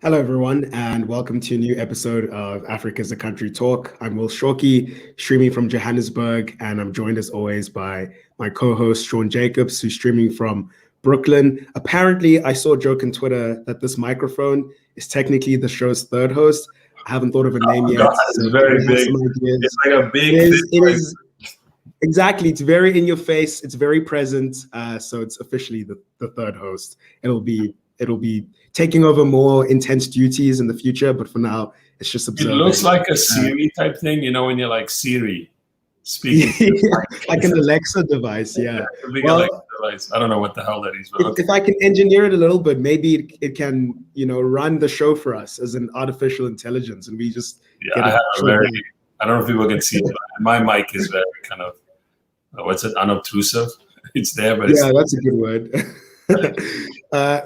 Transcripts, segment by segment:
Hello, everyone, and welcome to a new episode of Africa as a Country Talk. I'm Will Shoki, streaming from Johannesburg, and I'm joined as always by my co-host, Sean Jacobs, who's streaming from Brooklyn. Apparently, I saw a joke on Twitter that this microphone is technically the show's third host. I haven't thought of a name yet. God, it's very big. It's like a big. It is exactly. It's very in your face. It's very present. So it's officially the third host. It'll be taking over more intense duties in the future, but for now, it's just observing. It looks like a Siri type thing, when you're like Siri speaking. like an Alexa device, yeah. A big Alexa device. I don't know what the hell that is. But if I can engineer it a little bit, maybe it can, run the show for us as an artificial intelligence, and we just I have I don't know if people can see it. My mic is very kind of, unobtrusive. It's there, but that's a good word.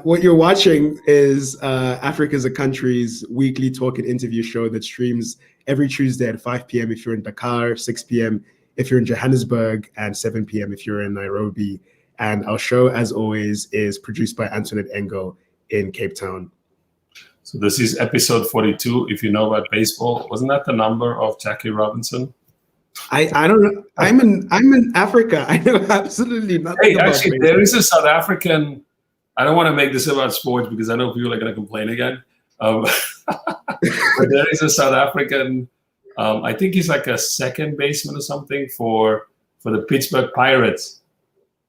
What you're watching is Africa as a Country's weekly talk and interview show that streams every Tuesday at 5 p.m. if you're in Dakar, 6 p.m. if you're in Johannesburg, and 7 p.m. if you're in Nairobi. And our show, as always, is produced by Antoinette Engo in Cape Town. So this is episode 42. If you know about baseball, wasn't that the number of Jackie Robinson? I don't know. I'm in Africa. I know absolutely nothing. Hey, about actually, baseball. there is a South African. I don't want to make this about sports because I know people are going to complain again. But there is a South African. I think he's like a second baseman or something for the Pittsburgh Pirates.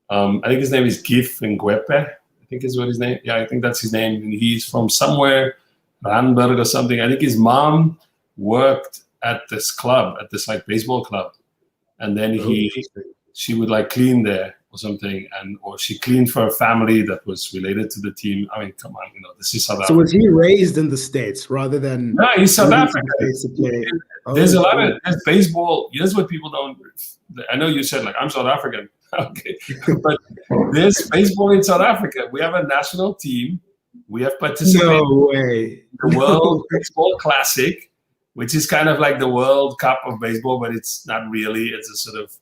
I think his name is Gif Ngwepe. I think is what his name. Yeah, I think that's his name. And he's from somewhere, Randburg or something. I think his mom worked at this club, at this like baseball club, and then she would like clean there or something, or she cleaned for a family that was related to the team. I mean, come on, this is South Africa. So was he raised in the States rather than? No, he's South African. There's a lot of baseball. Here's what people don't. I know you said like I'm South African, okay, but there's baseball in South Africa. We have a national team. We have participated in the World Baseball Classic, which is kind of like the World Cup of baseball, but it's not really. It's a sort of,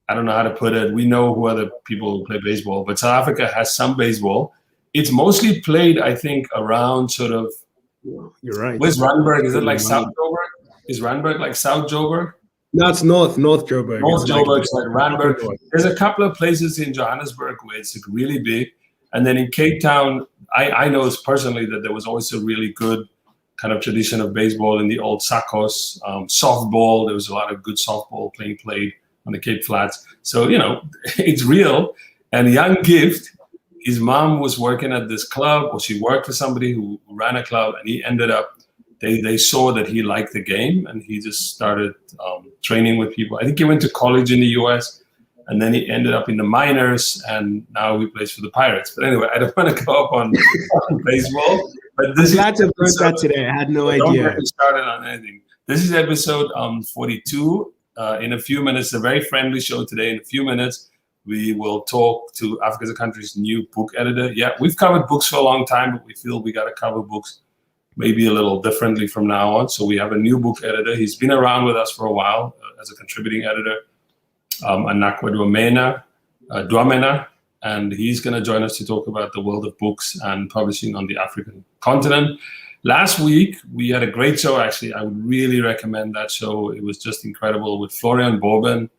I don't know how to put it. We know who are the people who play baseball, but South Africa has some baseball. It's mostly played, I think, around sort of. You're right. Where's Randburg? Is it like South Joburg? Is Randburg like South Joburg? No, it's North Joburg. North Joburg, like Randburg. There's a couple of places in Johannesburg where it's like really big. And then in Cape Town, I know personally that there was always a really good kind of tradition of baseball in the old Sakos, softball. There was a lot of good softball played on the Cape Flats. So, it's real. And young Gift, his mom was working at this club, or she worked for somebody who ran a club, and he ended up, they saw that he liked the game, and he just started training with people. I think he went to college in the US, and then he ended up in the minors, and now he plays for the Pirates. But anyway, I don't want to go up on baseball. But this glad to learn that today. I had no idea. Don't get me started on anything. This is episode 42. In a few minutes, a very friendly show today. In a few minutes, we will talk to Africa as a Country's new book editor. Yeah, we've covered books for a long time, but we feel we got to cover books maybe a little differently from now on. So we have a new book editor. He's been around with us for a while as a contributing editor, Anakwa Dwamena, and he's going to join us to talk about the world of books and publishing on the African continent. Last week, we had a great show, actually. I would really recommend that show. It was just incredible with Florian Bourbon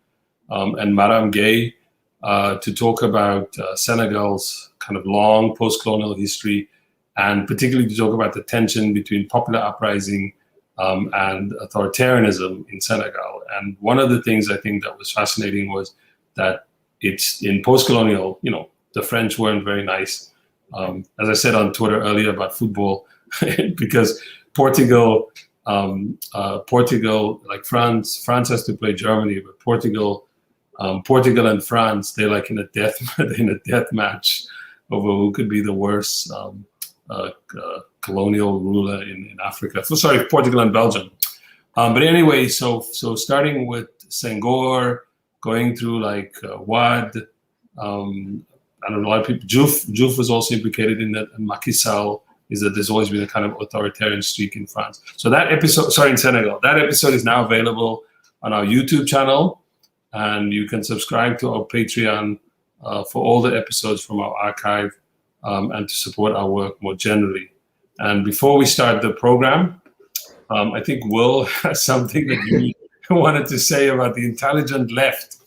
and Madame Gay to talk about Senegal's kind of long post-colonial history, and particularly to talk about the tension between popular uprising and authoritarianism in Senegal. And one of the things I think that was fascinating was that it's in post-colonial, the French weren't very nice. As I said on Twitter earlier about football, because Portugal, like France has to play Germany, but Portugal and France, they're like in a death match over who could be the worst colonial ruler in Africa. So sorry, Portugal and Belgium. But anyway, so starting with Senghor, going through like Wade, I don't know, a lot of people. Diouf was also implicated in that, and Macky Sall. Is that there's always been a kind of authoritarian streak in France. So that episode, in Senegal, that episode is now available on our YouTube channel, and you can subscribe to our Patreon for all the episodes from our archive and to support our work more generally. And before we start the program, I think Will has something that you wanted to say about the intelligent left.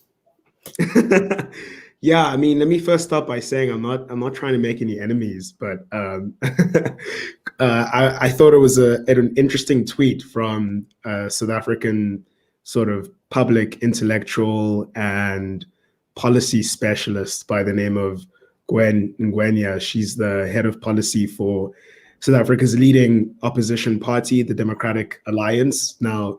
Yeah, I mean, let me first start by saying I'm not trying to make any enemies, but I thought it was an interesting tweet from a South African sort of public intellectual and policy specialist by the name of Gwen Ngwenya. She's the head of policy for South Africa's leading opposition party, the Democratic Alliance. Now,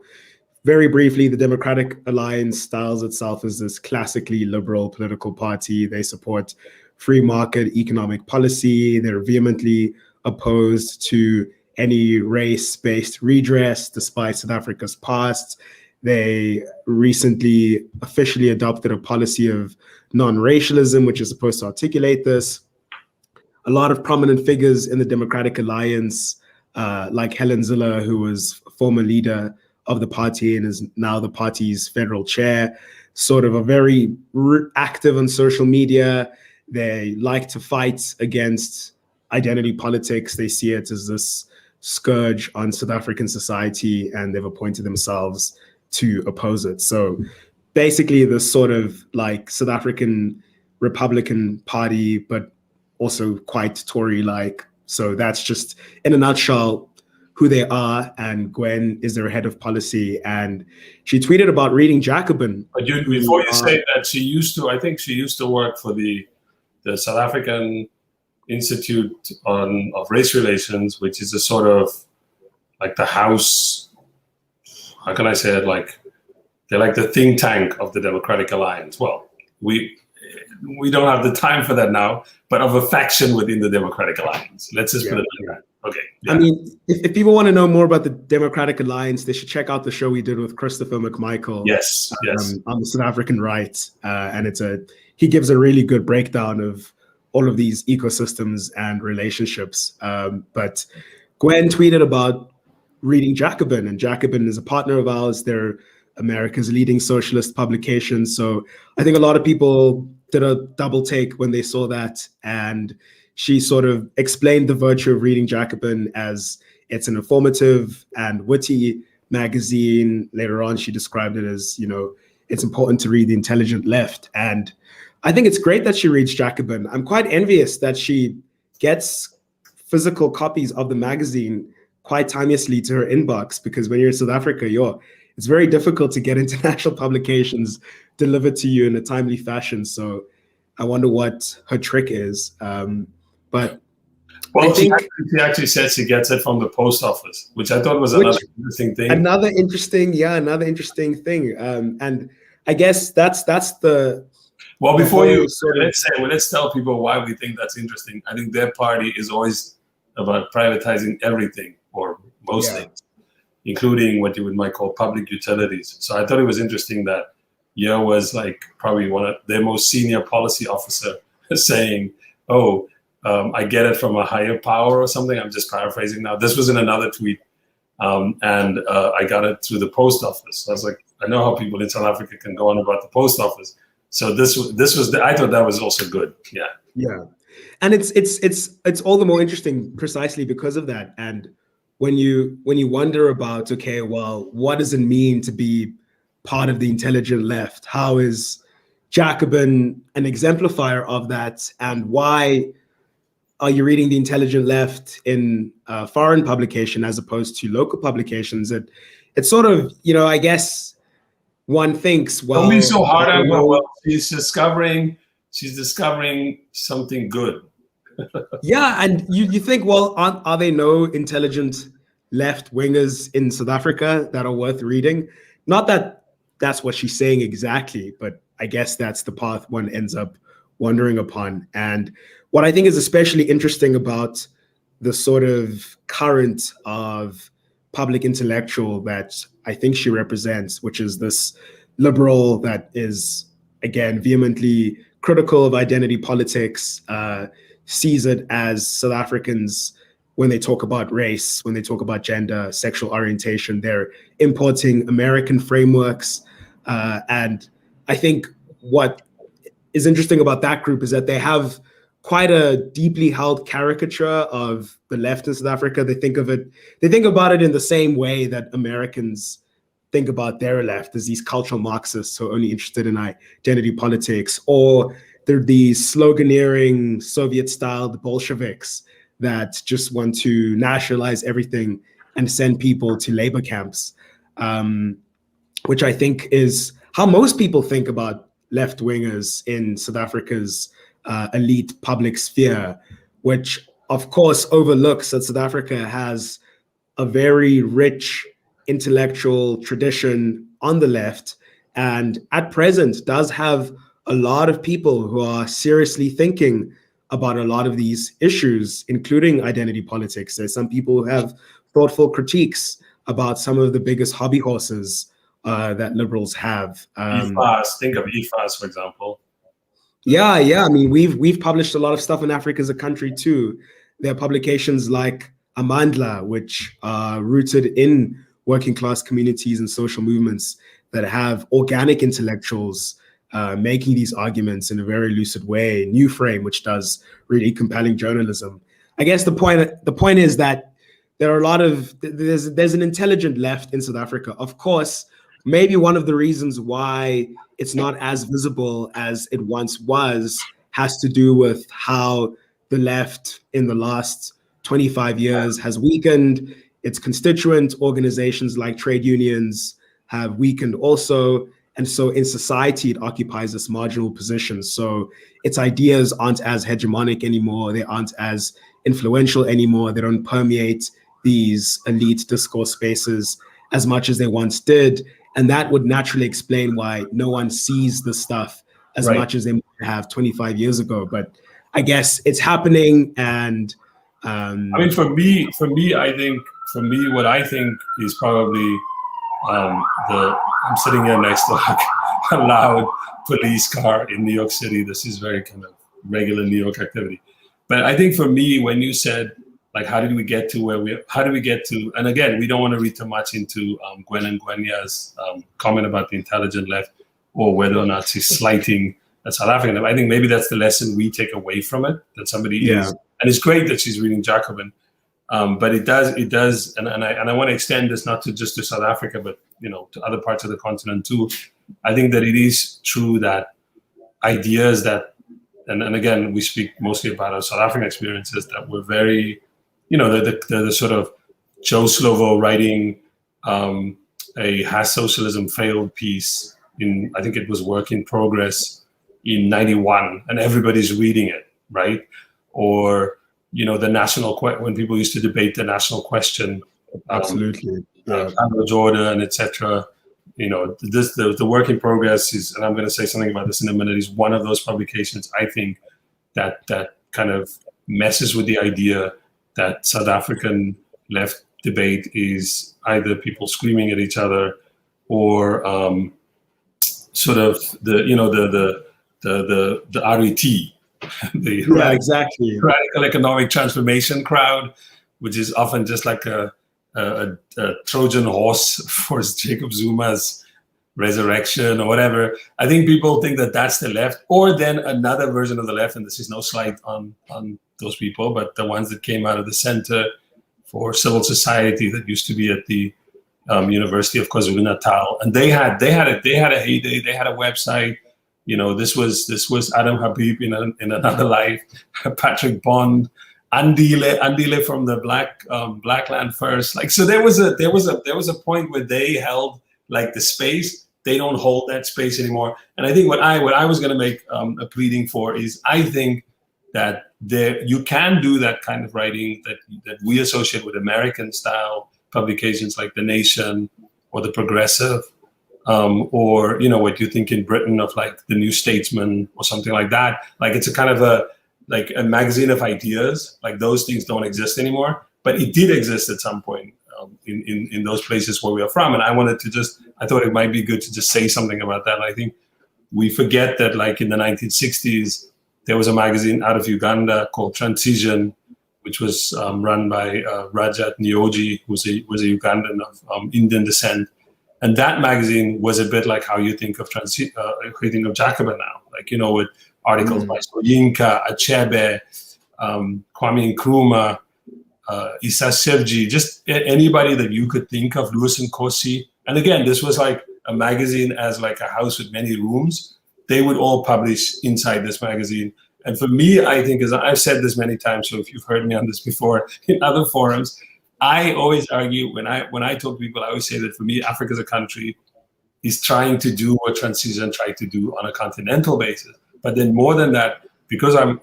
very briefly, the Democratic Alliance styles itself as this classically liberal political party. They support free market economic policy. They're vehemently opposed to any race-based redress, despite South Africa's past. They recently officially adopted a policy of non-racialism, which is supposed to articulate this. A lot of prominent figures in the Democratic Alliance, like Helen Zille, who was a former leader of the party and is now the party's federal chair, sort of are very active on social media. They like to fight against identity politics. They see it as this scourge on South African society, and they've appointed themselves to oppose it. So basically this sort of like South African Republican Party, but also quite Tory-like. So that's just, in a nutshell, who they are, and Gwen is their head of policy. And she tweeted about reading Jacobin. But before you say that, I think she used to work for the South African Institute of Race Relations, which is a sort of like the house, how can I say it, like they're like the think tank of the Democratic Alliance. Well, we don't have the time for that now, but of a faction within the Democratic Alliance. Let's just put it like that. Okay. Yeah. I mean, if people want to know more about the Democratic Alliance, they should check out the show we did with Christopher McMichael. Yes. On the South African right, and he gives a really good breakdown of all of these ecosystems and relationships. But Gwen tweeted about reading Jacobin, and Jacobin is a partner of ours. They're America's leading socialist publication. So I think a lot of people did a double take when they saw that, and she sort of explained the virtue of reading Jacobin as it's an informative and witty magazine. Later on, she described it as, it's important to read the intelligent left. And I think it's great that she reads Jacobin. I'm quite envious that she gets physical copies of the magazine quite timeously to her inbox, because when you're in South Africa, it's very difficult to get international publications delivered to you in a timely fashion. So I wonder what her trick is. But well, she actually says she gets it from the post office, which I thought was another interesting thing. Another interesting thing. And I guess that's the. Well, before you let's tell people why we think that's interesting. I think their party is always about privatizing everything, or most things, including what you might call public utilities. So I thought it was interesting that Yo was like probably one of their most senior policy officer saying, "Oh, I get it from a higher power," or something. I'm just paraphrasing now. This was in another tweet, and I got it through the post office. So I was like, I know how people in South Africa can go on about the post office. So this was I thought that was also good. Yeah, and it's all the more interesting precisely because of that. And when you wonder about, okay, well, what does it mean to be part of the intelligent left? How is Jacobin an exemplifier of that? And why are you reading the intelligent left in a foreign publication as opposed to local publications? It's sort of, I guess one thinks, well, don't be so hard on her. Well, she's discovering something good. Yeah, and you think, well, are there no intelligent left wingers in South Africa that are worth reading? Not that that's what she's saying exactly, but I guess that's the path one ends up wondering upon. And what I think is especially interesting about the sort of current of public intellectual that I think she represents, which is this liberal that is, again, vehemently critical of identity politics, sees it as South Africans, when they talk about race, when they talk about gender, sexual orientation, they're importing American frameworks. And I think what is interesting about that group is that they have quite a deeply held caricature of the left in South Africa. They think about it in the same way that Americans think about their left, as these cultural Marxists who are only interested in identity politics, or they're these sloganeering Soviet-style Bolsheviks that just want to nationalize everything and send people to labor camps, which I think is how most people think about left-wingers in South Africa's elite public sphere, which of course overlooks that South Africa has a very rich intellectual tradition on the left, and at present does have a lot of people who are seriously thinking about a lot of these issues, including identity politics. There's some people who have thoughtful critiques about some of the biggest hobby horses that liberals have. EFAS, think of EFAS, for example. Yeah. I mean, we've published a lot of stuff on Africa as a country too. There are publications like Amandla, which are rooted in working class communities and social movements that have organic intellectuals making these arguments in a very lucid way. New Frame, which does really compelling journalism. I guess the point is that there are there's an intelligent left in South Africa. Of course, maybe one of the reasons why it's not as visible as it once was has to do with how the left in the last 25 years has weakened. Its constituent organizations like trade unions have weakened also. And so in society, it occupies this marginal position. So its ideas aren't as hegemonic anymore. They aren't as influential anymore. They don't permeate these elite discourse spaces as much as they once did. And that would naturally explain why no one sees the stuff as much as they might have 25 years ago. But I guess it's happening. And I mean, for me, what I think is probably I'm sitting here next to like a loud police car in New York City. This is very kind of regular New York activity. But I think for me, when you said, like, how did we get to, and again, we don't want to read too much into Gwen and Gwenya's comment about the intelligent left or whether or not she's slighting the South African left. I think maybe that's the lesson we take away from it, that somebody is, and it's great that she's reading Jacobin. But it does, and I want to extend this not just to South Africa, but to other parts of the continent too. I think that it is true that ideas that, and again, we speak mostly about our South African experiences, that were very, the sort of Joe Slovo writing a Has Socialism Failed piece in, I think it was Work in Progress in 91, and everybody's reading it, right? Or the national when people used to debate the national question, absolutely, Jordan, etc. The Work in Progress is, and I'm going to say something about this in a minute, is one of those publications I think that kind of messes with the idea that South African left debate is either people screaming at each other or sort of the RET. Exactly. Radical economic transformation crowd, which is often just like a Trojan horse for Jacob Zuma's resurrection or whatever. I think people think that that's the left, or then another version of the left, and this is no slight on those people, but the ones that came out of the Center for Civil Society that used to be at the University of KwaZulu-Natal, and they had a heyday. They had a website. This was Adam Habib in another life, Patrick Bond, Andile from the Black Land First. Like, so there was a point where they held like the space. They don't hold that space anymore. And I think what I was going to make a pleading for is, I think that you can do that kind of writing that we associate with American style publications like The Nation or The Progressive. Or what you think in Britain of like The New Statesman or something like that. Like, it's a kind of a magazine of ideas. Like, those things don't exist anymore, but it did exist at some point in those places where we are from. And I thought it might be good to just say something about that. I think we forget that, like, in the 1960s, there was a magazine out of Uganda called Transition, which was run by Rajat Nyoji, who was a Ugandan of Indian descent. And that magazine was a bit like how you think of Jacobin now, like, with articles by Soyinka, Achebe, Kwame Nkrumah, Issa Sevji, just anybody that you could think of, Louis Nkosi. And again, this was like a magazine as like a house with many rooms. They would all publish inside this magazine. And for me, I think, as I've said this many times, so if you've heard me on this before in other forums, I always argue when I talk to people, I always say that for me, Africa as a country is trying to do what transition tried to do on a continental basis. But then more than that, because I'm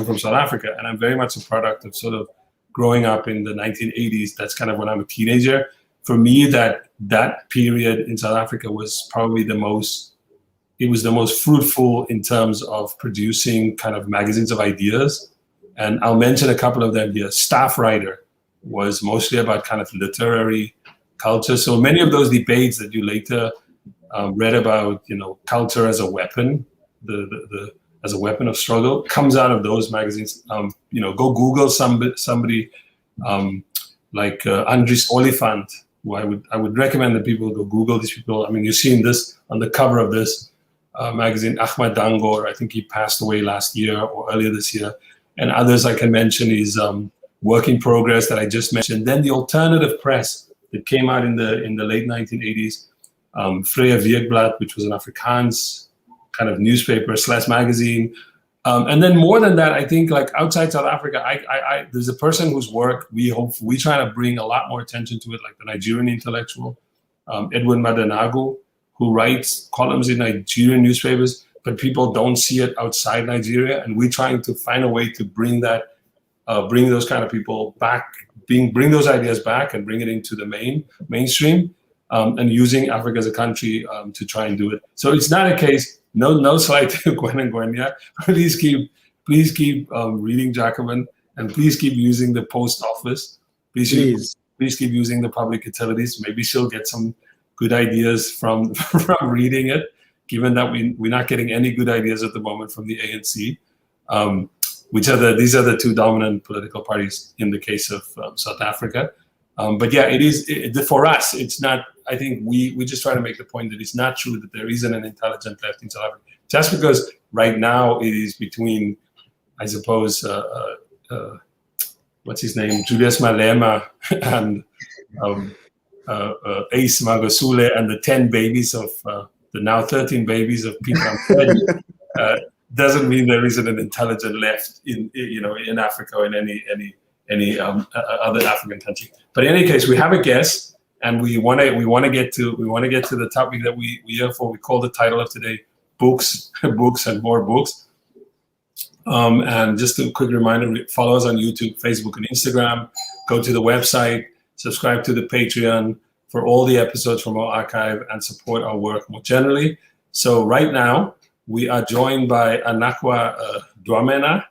from South Africa and I'm very much a product of sort of growing up in the 1980s, that's kind of when I'm a teenager. For me, that period in South Africa was probably the most fruitful in terms of producing kind of magazines of ideas. And I'll mention a couple of them here. Staff Writer was mostly about kind of literary culture. So many of those debates that you later read about, culture as a weapon, as a weapon of struggle, comes out of those magazines. Go Google somebody like Andries Oliphant, who I would recommend that people go Google these people. I mean, you've seen this on the cover of this magazine. Ahmad Dangor, I think he passed away last year or earlier this year. And others I can mention is Work in Progress that I just mentioned. Then the alternative press that came out in the late 1980s, Freya Weekblad, which was an Afrikaans kind of newspaper / magazine. And then more than that, I think like outside South Africa, I there's a person whose work we try to bring a lot more attention to it, like the Nigerian intellectual, Edwin Madenagu, who writes columns in Nigerian newspapers, but people don't see it outside Nigeria. And we're trying to find a way to bring those kind of people back, bring those ideas back and bring it into the mainstream, and using Africa as a country to try and do it. So it's not a case. No slight to Gwen and Gwenya. Please keep reading Jacobin, and please keep using the post office. Please keep using the public utilities. Maybe she'll get some good ideas from reading it, given that we're not getting any good ideas at the moment from the ANC, these are the two dominant political parties in the case of South Africa. But yeah, for us, it's not. I think we just try to make the point that it's not true that there isn't an intelligent left in South Africa. Just because right now it is between, I suppose, what's his name, Julius Malema and Ace Magosule and the 10 babies of the now 13 babies of Peter Mfwedi, doesn't mean there isn't an intelligent left in Africa or in any other African country. But in any case, we have a guest, and we want to get to the topic that we are for. We call the title of today "Books, Books, and More Books." And just a quick reminder: follow us on YouTube, Facebook, and Instagram. Go to the website, subscribe to the Patreon for all the episodes from our archive, and support our work more generally. So right now, we are joined by Anakwa Dwamena,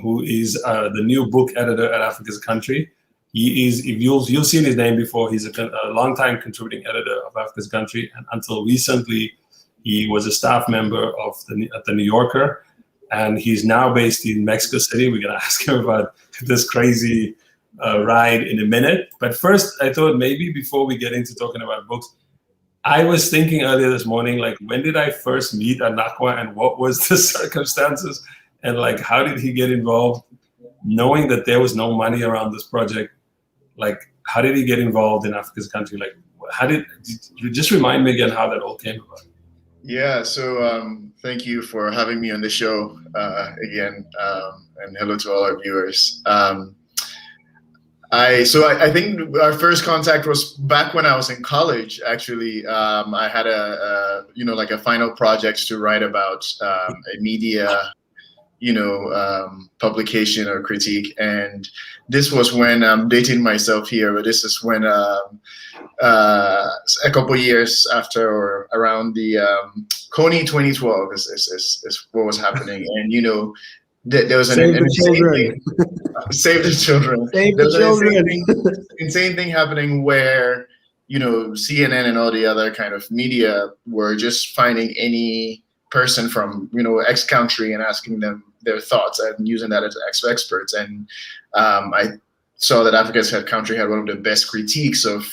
who is the new book editor at Africa's Country. He is, if you've seen his name before, he's a long-time contributing editor of Africa's Country, and until recently, he was a staff member at the New Yorker, and he's now based in Mexico City. We're going to ask him about this crazy ride in a minute. But first, I thought maybe before we get into talking about books, I was thinking earlier this morning, like, when did I first meet Anakwa, and what was the circumstances, and like, how did he get involved, knowing that there was no money around this project? Like, how did he get involved in Africa's Country? Like, did you just remind me again how that all came about? Yeah, so thank you for having me on the show again, and hello to all our viewers. I think our first contact was back when I was in college. Actually, I had a final project to write about a media, publication or critique, and this was when I'm dating myself here, but this is when a couple years after, or around the Coney 2012 is what was happening, and there was Save the children. Save the children. Save the children. Insane thing happening where CNN and all the other kind of media were just finding any person from X country and asking them their thoughts and using that as experts. And I saw that Africa's Country had one of the best critiques of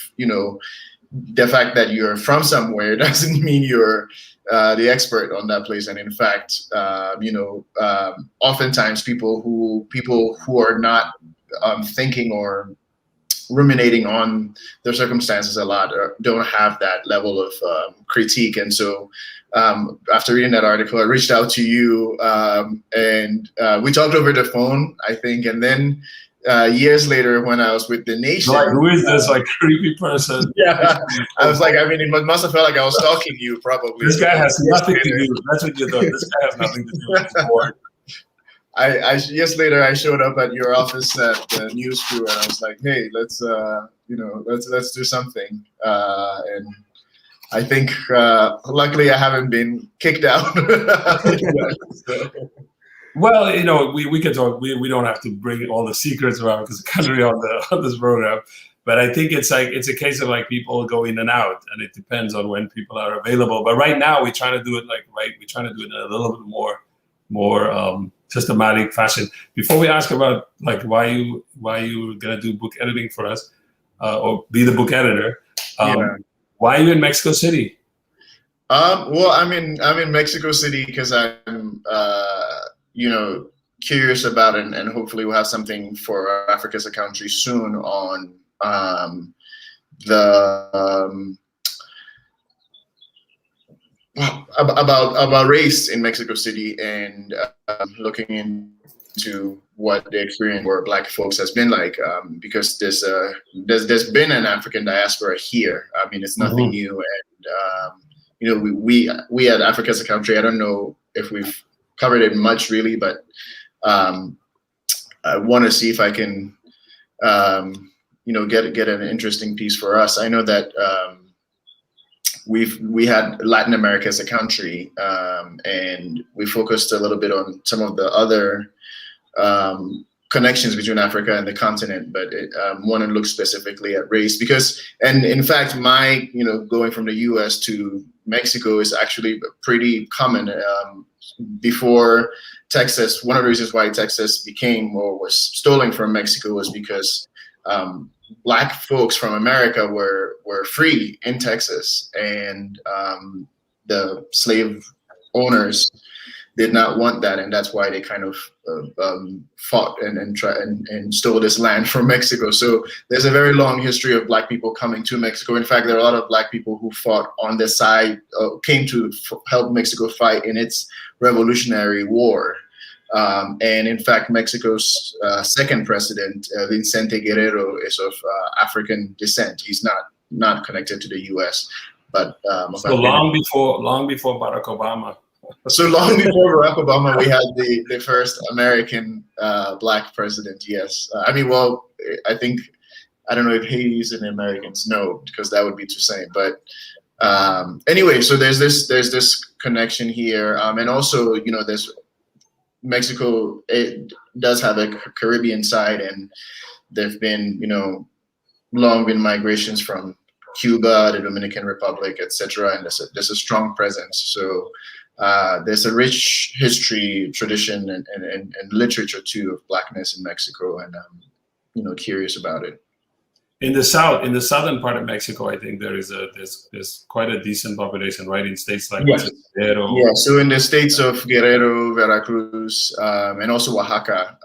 the fact that you're from somewhere doesn't mean you're the expert on that place. And in fact, oftentimes people who are not thinking or ruminating on their circumstances a lot don't have that level of critique. And so after reading that article, I reached out to you and we talked over the phone, I think. And then years later, when I was with The Nation. Like, who is this creepy person? Yeah, I was like, it must have felt like I was stalking you, probably. This guy has nothing to do. That's what you thought. This guy has nothing to do with the board. Years later, I showed up at your office at the news crew, and I was like, "Hey, let's do something." And I think, luckily, I haven't been kicked out. So. Well, we can talk. We don't have to bring all the secrets around because the country on this program. But I think it's a case of people go in and out, and it depends on when people are available. But right now, we're trying to do it we're trying to do it in a little bit more systematic fashion. Before we ask about why you gonna do book editing for us, or be the book editor, why are you in Mexico City? Well, I'm in Mexico City because I'm curious about it, and hopefully we'll have something for Africa as a country soon on about race in Mexico City, and looking into what the experience for Black folks has been like, because there's been an African diaspora here. I mean, it's nothing new, and we at Africa as a country, I don't know if we've covered it much really, but I want to see if I can get an interesting piece for us. I know that we had Latin America as a country, and we focused a little bit on some of the other connections between Africa and the continent, but want to look specifically at race because, and in fact, my going from the U.S. to Mexico is actually pretty common. Before Texas, one of the reasons why Texas became or was stolen from Mexico was because Black folks from America were free in Texas, and the slave owners did not want that, and that's why they kind of fought and stole this land from Mexico. So there's a very long history of Black people coming to Mexico. In fact, there are a lot of Black people who fought on the side, came to help Mexico fight in its Revolutionary War. And in fact, Mexico's second president, Vicente Guerrero, is of African descent. He's not connected to the U.S. But so long before Barack Obama. So long before Barack Obama, we had the first American Black president. Yes, I don't know if Haiti's and Americans know, because that would be too same. But anyway, so there's this connection here, and also there's Mexico. It does have a Caribbean side, and there've been long been migrations from Cuba, the Dominican Republic, etc. And there's a strong presence. So there's a rich history, tradition, and literature too of Blackness in Mexico, and I'm curious about it. In the southern part of Mexico, I think there's quite a decent population, right? In states like Guerrero. Yeah, so in the states of Guerrero, Veracruz, and also Oaxaca,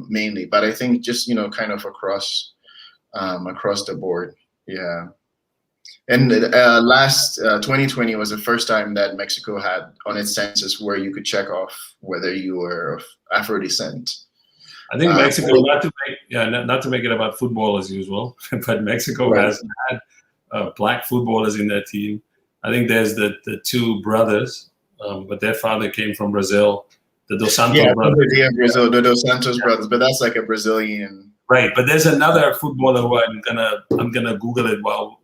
mainly. But I think just kind of across the board. Yeah. And last 2020 was the first time that Mexico had on its census where you could check off whether you were of Afro descent. I think Mexico, not to make it about football as usual, but Mexico has had Black footballers in their team. I think there's the two brothers, but their father came from Brazil, the Dos Santos brothers. Yeah, Brazil, the Dos Santos brothers, but that's like a Brazilian. Right, but there's another footballer who I'm gonna Google it while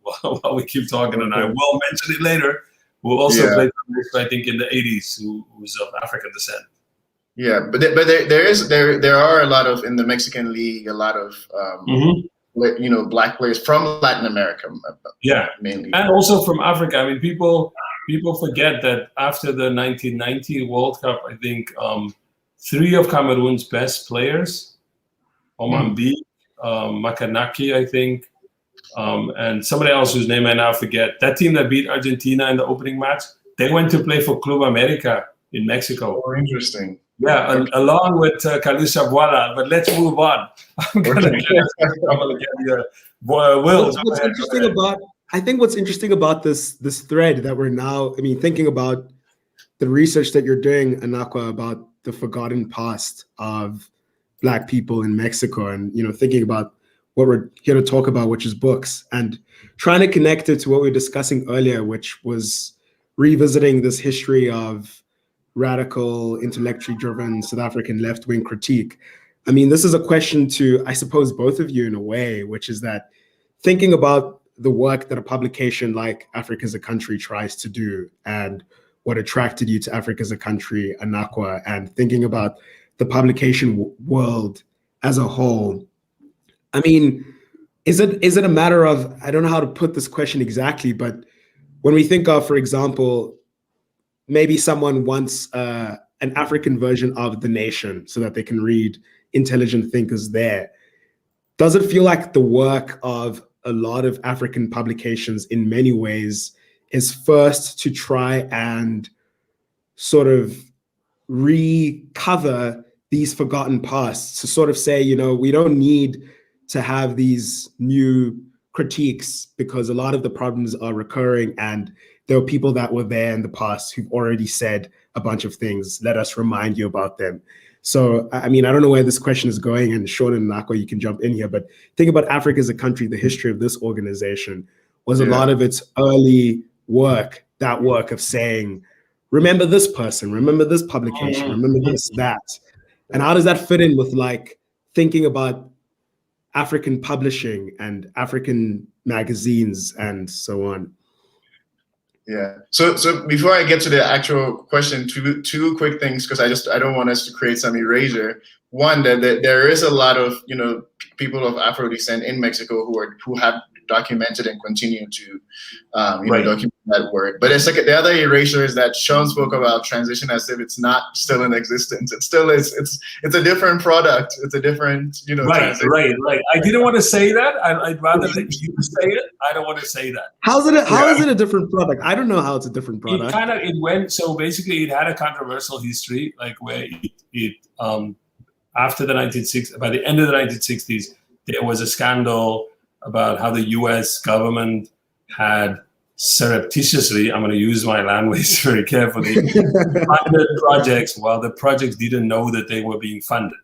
we keep talking, and I will mention it later. Who also played for Mexico, I think, in the '80s, who's of African descent. Yeah, but there are a lot of, in the Mexican league, a lot of Black players from Latin America. Mainly, and also from Africa. I mean, people forget that after the 1990 World Cup, I think 3 of Cameroon's best players, Oman B, Makanaki, I think, and somebody else whose name I now forget. That team that beat Argentina in the opening match, they went to play for Club America in Mexico. Oh, interesting. Yeah, along with Carlos Chabuala. But let's move on. I'm gonna get Will. What's interesting about, I think what's interesting about this thread that we're now, I mean, thinking about the research that you're doing, Anakwa, about the forgotten past of Black people in Mexico, and thinking about what we're here to talk about, which is books, and trying to connect it to what we were discussing earlier, which was revisiting this history of radical, intellectually driven South African left-wing critique. I mean, this is a question to, I suppose, both of you in a way, which is that thinking about the work that a publication like Africa as a Country tries to do, and what attracted you to Africa as a Country, Anakwa, and thinking about the publication world as a whole. I mean, is it a matter of, I don't know how to put this question exactly, but when we think of, for example, maybe someone wants an African version of The Nation so that they can read intelligent thinkers there, does it feel like the work of a lot of African publications in many ways is first to try and sort of recover these forgotten pasts, to sort of say, we don't need to have these new critiques because a lot of the problems are recurring and there are people that were there in the past who've already said a bunch of things. Let us remind you about them. So, I mean, I don't know where this question is going, and Sean and Anakwa, you can jump in here, but think about Africa as a Country. The history of this organization was a lot of its early work, that work of saying, remember this person, remember this publication, remember this, that. And how does that fit in with like thinking about African publishing and African magazines and so on? Yeah. So before I get to the actual question, two quick things, because I don't want us to create some erasure. One, that there is a lot of people of Afro descent in Mexico who have documented and continue to document that word. But it's like the other erasure is that Sean spoke about transition as if it's not still in existence. It still is. It's a different product. It's a different Right. I didn't want to say that. I'd rather let you say it. I don't want to say that. How is it a different product? I don't know how it's a different product. It went, so basically it had a controversial history, like where it after the 1960s, by the end of the 1960s, there was a scandal about how the U.S. government had surreptitiously, I'm going to use my language very carefully, funded projects while the projects didn't know that they were being funded.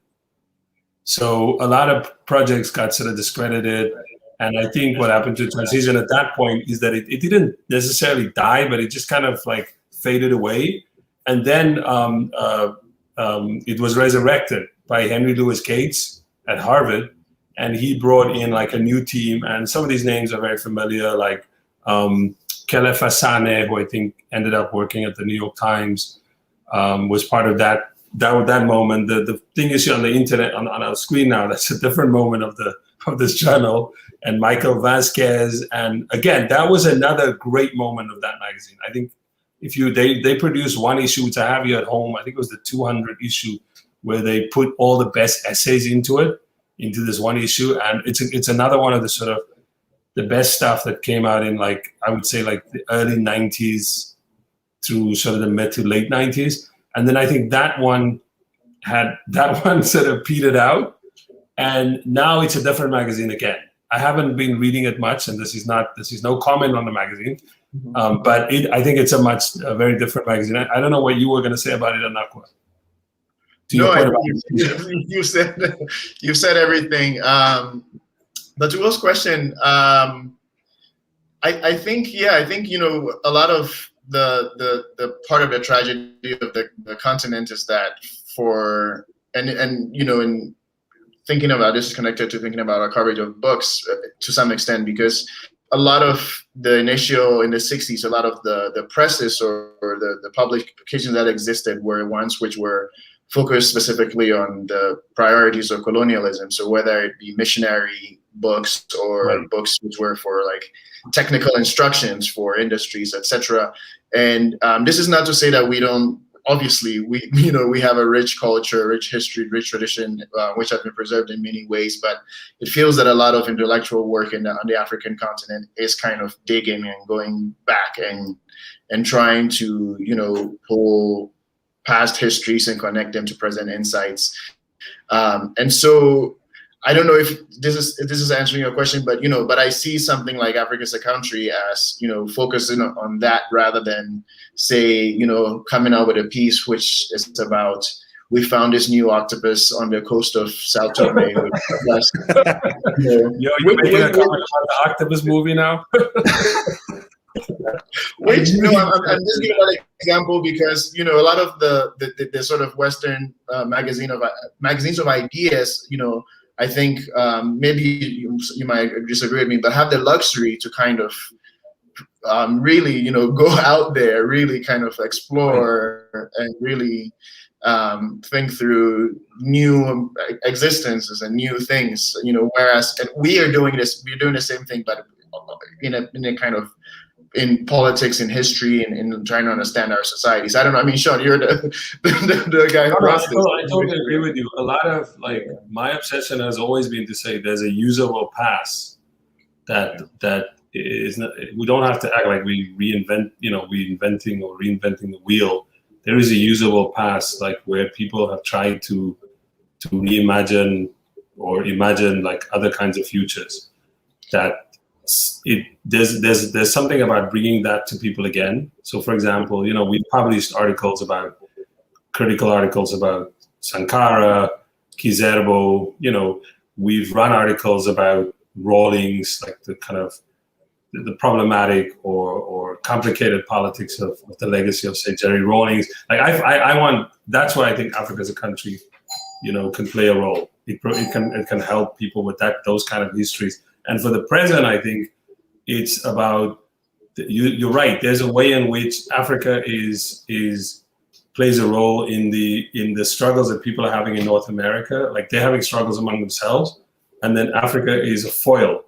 So a lot of projects got sort of discredited. And I think what happened to transition at that point is that it didn't necessarily die, but it just kind of like faded away. And then it was resurrected by Henry Louis Gates at Harvard. And he brought in like a new team, and some of these names are very familiar, like Kele Fasane, who I think ended up working at the New York Times, was part of that moment. The thing you see on the internet on our screen now, that's a different moment of this journal. And Michael Vasquez, and again, that was another great moment of that magazine. I think they produced one issue, which I have here at home. I think it was the 200 issue, where they put all the best essays into this one issue, and it's another one of the sort of the best stuff that came out in, like, I would say, like the early 90s through sort of the mid to late 90s. And then I think that one sort of petered out, and now it's a different magazine again. I haven't been reading it much, and this is no comment on the magazine, but I think it's a very different magazine. I don't know what you were going to say about it, Anakwa. You said everything. But to Will's question, I think a lot of the part of the tragedy of the continent is that in thinking about this is connected to thinking about our coverage of books to some extent, because a lot of the initial in the 60s, a lot of the presses or the publications that existed were ones which were focused specifically on the priorities of colonialism. So whether it be missionary books or books which were for like technical instructions for industries, etc. And this is not to say that we don't obviously we have a rich culture, rich history, rich tradition, which has been preserved in many ways. But it feels that a lot of intellectual work on the African continent is kind of digging and going back and trying to pull past histories and connect them to present insights. And so I don't know if this is answering your question, but I see something like Africa as a country as focusing on that rather than say coming out with a piece which is about we found this new octopus on the coast of Sao Tome. You're making a comment about the octopus movie now. Which I'm just giving an example because a lot of the sort of Western magazines of ideas, I think maybe you might disagree with me, but have the luxury to kind of really go out there, really kind of explore and really think through new existences and new things. Whereas we're doing the same thing, but in a kind of in politics, in history, and in trying to understand our societies. I don't know. I mean, Sean, you're the guy who runs this. I totally agree with you. A lot of my obsession has always been to say there's a usable past that is not. We don't have to act like we reinventing the wheel. There is a usable past, like where people have tried to reimagine or imagine like other kinds of futures. There's something about bringing that to people again. So, for example, we've published critical articles about Sankara, Kizerbo. We've run articles about Rawlings, like the kind of the problematic or complicated politics of the legacy of, say, Jerry Rawlings. Like I want. That's why I think Africa as a country, can play a role. It can help people with those kind of histories. And for the present, I think it's about, you're right, there's a way in which Africa plays a role in the struggles that people are having in North America. Like they're having struggles among themselves, and then Africa is a foil.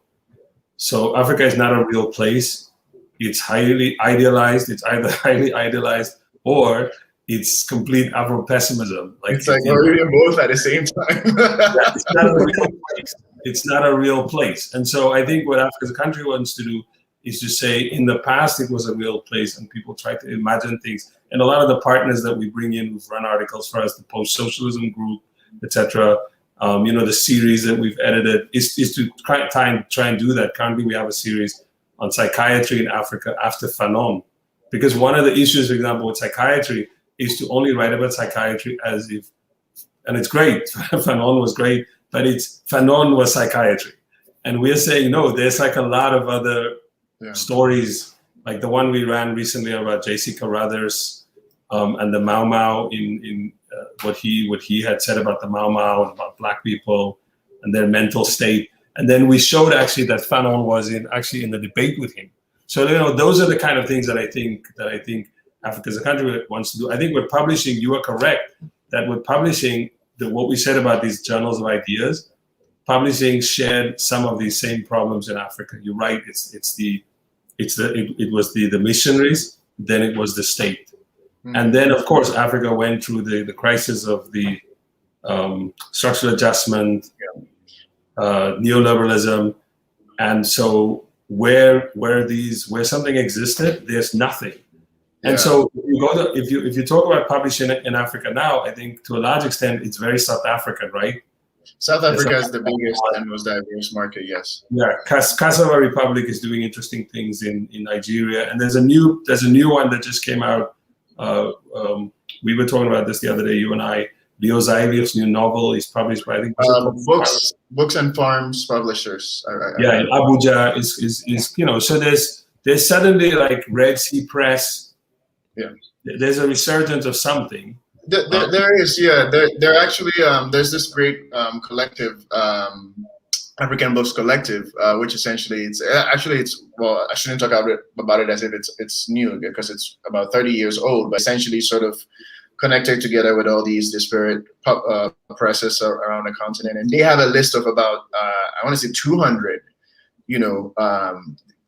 So Africa is not a real place. It's highly idealized. It's either highly idealized or it's complete Afro-pessimism. It's like we're doing both at the same time. Yeah, it's not a real place. It's not a real place. And so I think what Africa as a country wants to do is to say, in the past, it was a real place and people try to imagine things. And a lot of the partners that we bring in who've run articles for us, the post-socialism group, etc., the series that we've edited is to try and do that. Currently, we have a series on psychiatry in Africa after Fanon. Because one of the issues, for example, with psychiatry is to only write about psychiatry as if, and it's great, Fanon was great, but Fanon was psychiatry. And we're saying, no, there's like a lot of other stories, like the one we ran recently about J.C. Carruthers and the Mau Mau in what he had said about the Mau Mau and about Black people and their mental state. And then we showed actually that Fanon was in the debate with him. So, those are the kind of things that I think Africa as a country wants to do. I think we're publishing, you are correct, that we're publishing what we said about these journals of ideas, publishing shared some of these same problems in Africa. You're right. It was the missionaries, then it was the state, and then of course Africa went through the crisis of the structural adjustment, neoliberalism, and so where something existed, there's nothing. And so if you talk about publishing in Africa now, I think to a large extent it's very South African, right? South Africa is the biggest and most diverse market, yes. Yeah, Cassava Republic is doing interesting things in Nigeria, and there's a new one that just came out. We were talking about this the other day, you and I. Leo Zaivier's new novel is published by, I think, Books and Farms Publishers. In Abuja is so there's suddenly like Red Sea Press. Yeah, there's a resurgence of something. There is, There actually there's this great collective, African Books Collective, which essentially it's I shouldn't talk about it as if it's new because it's about 30 years old, but essentially sort of connected together with all these disparate presses around the continent, and they have a list of about I want to say 200,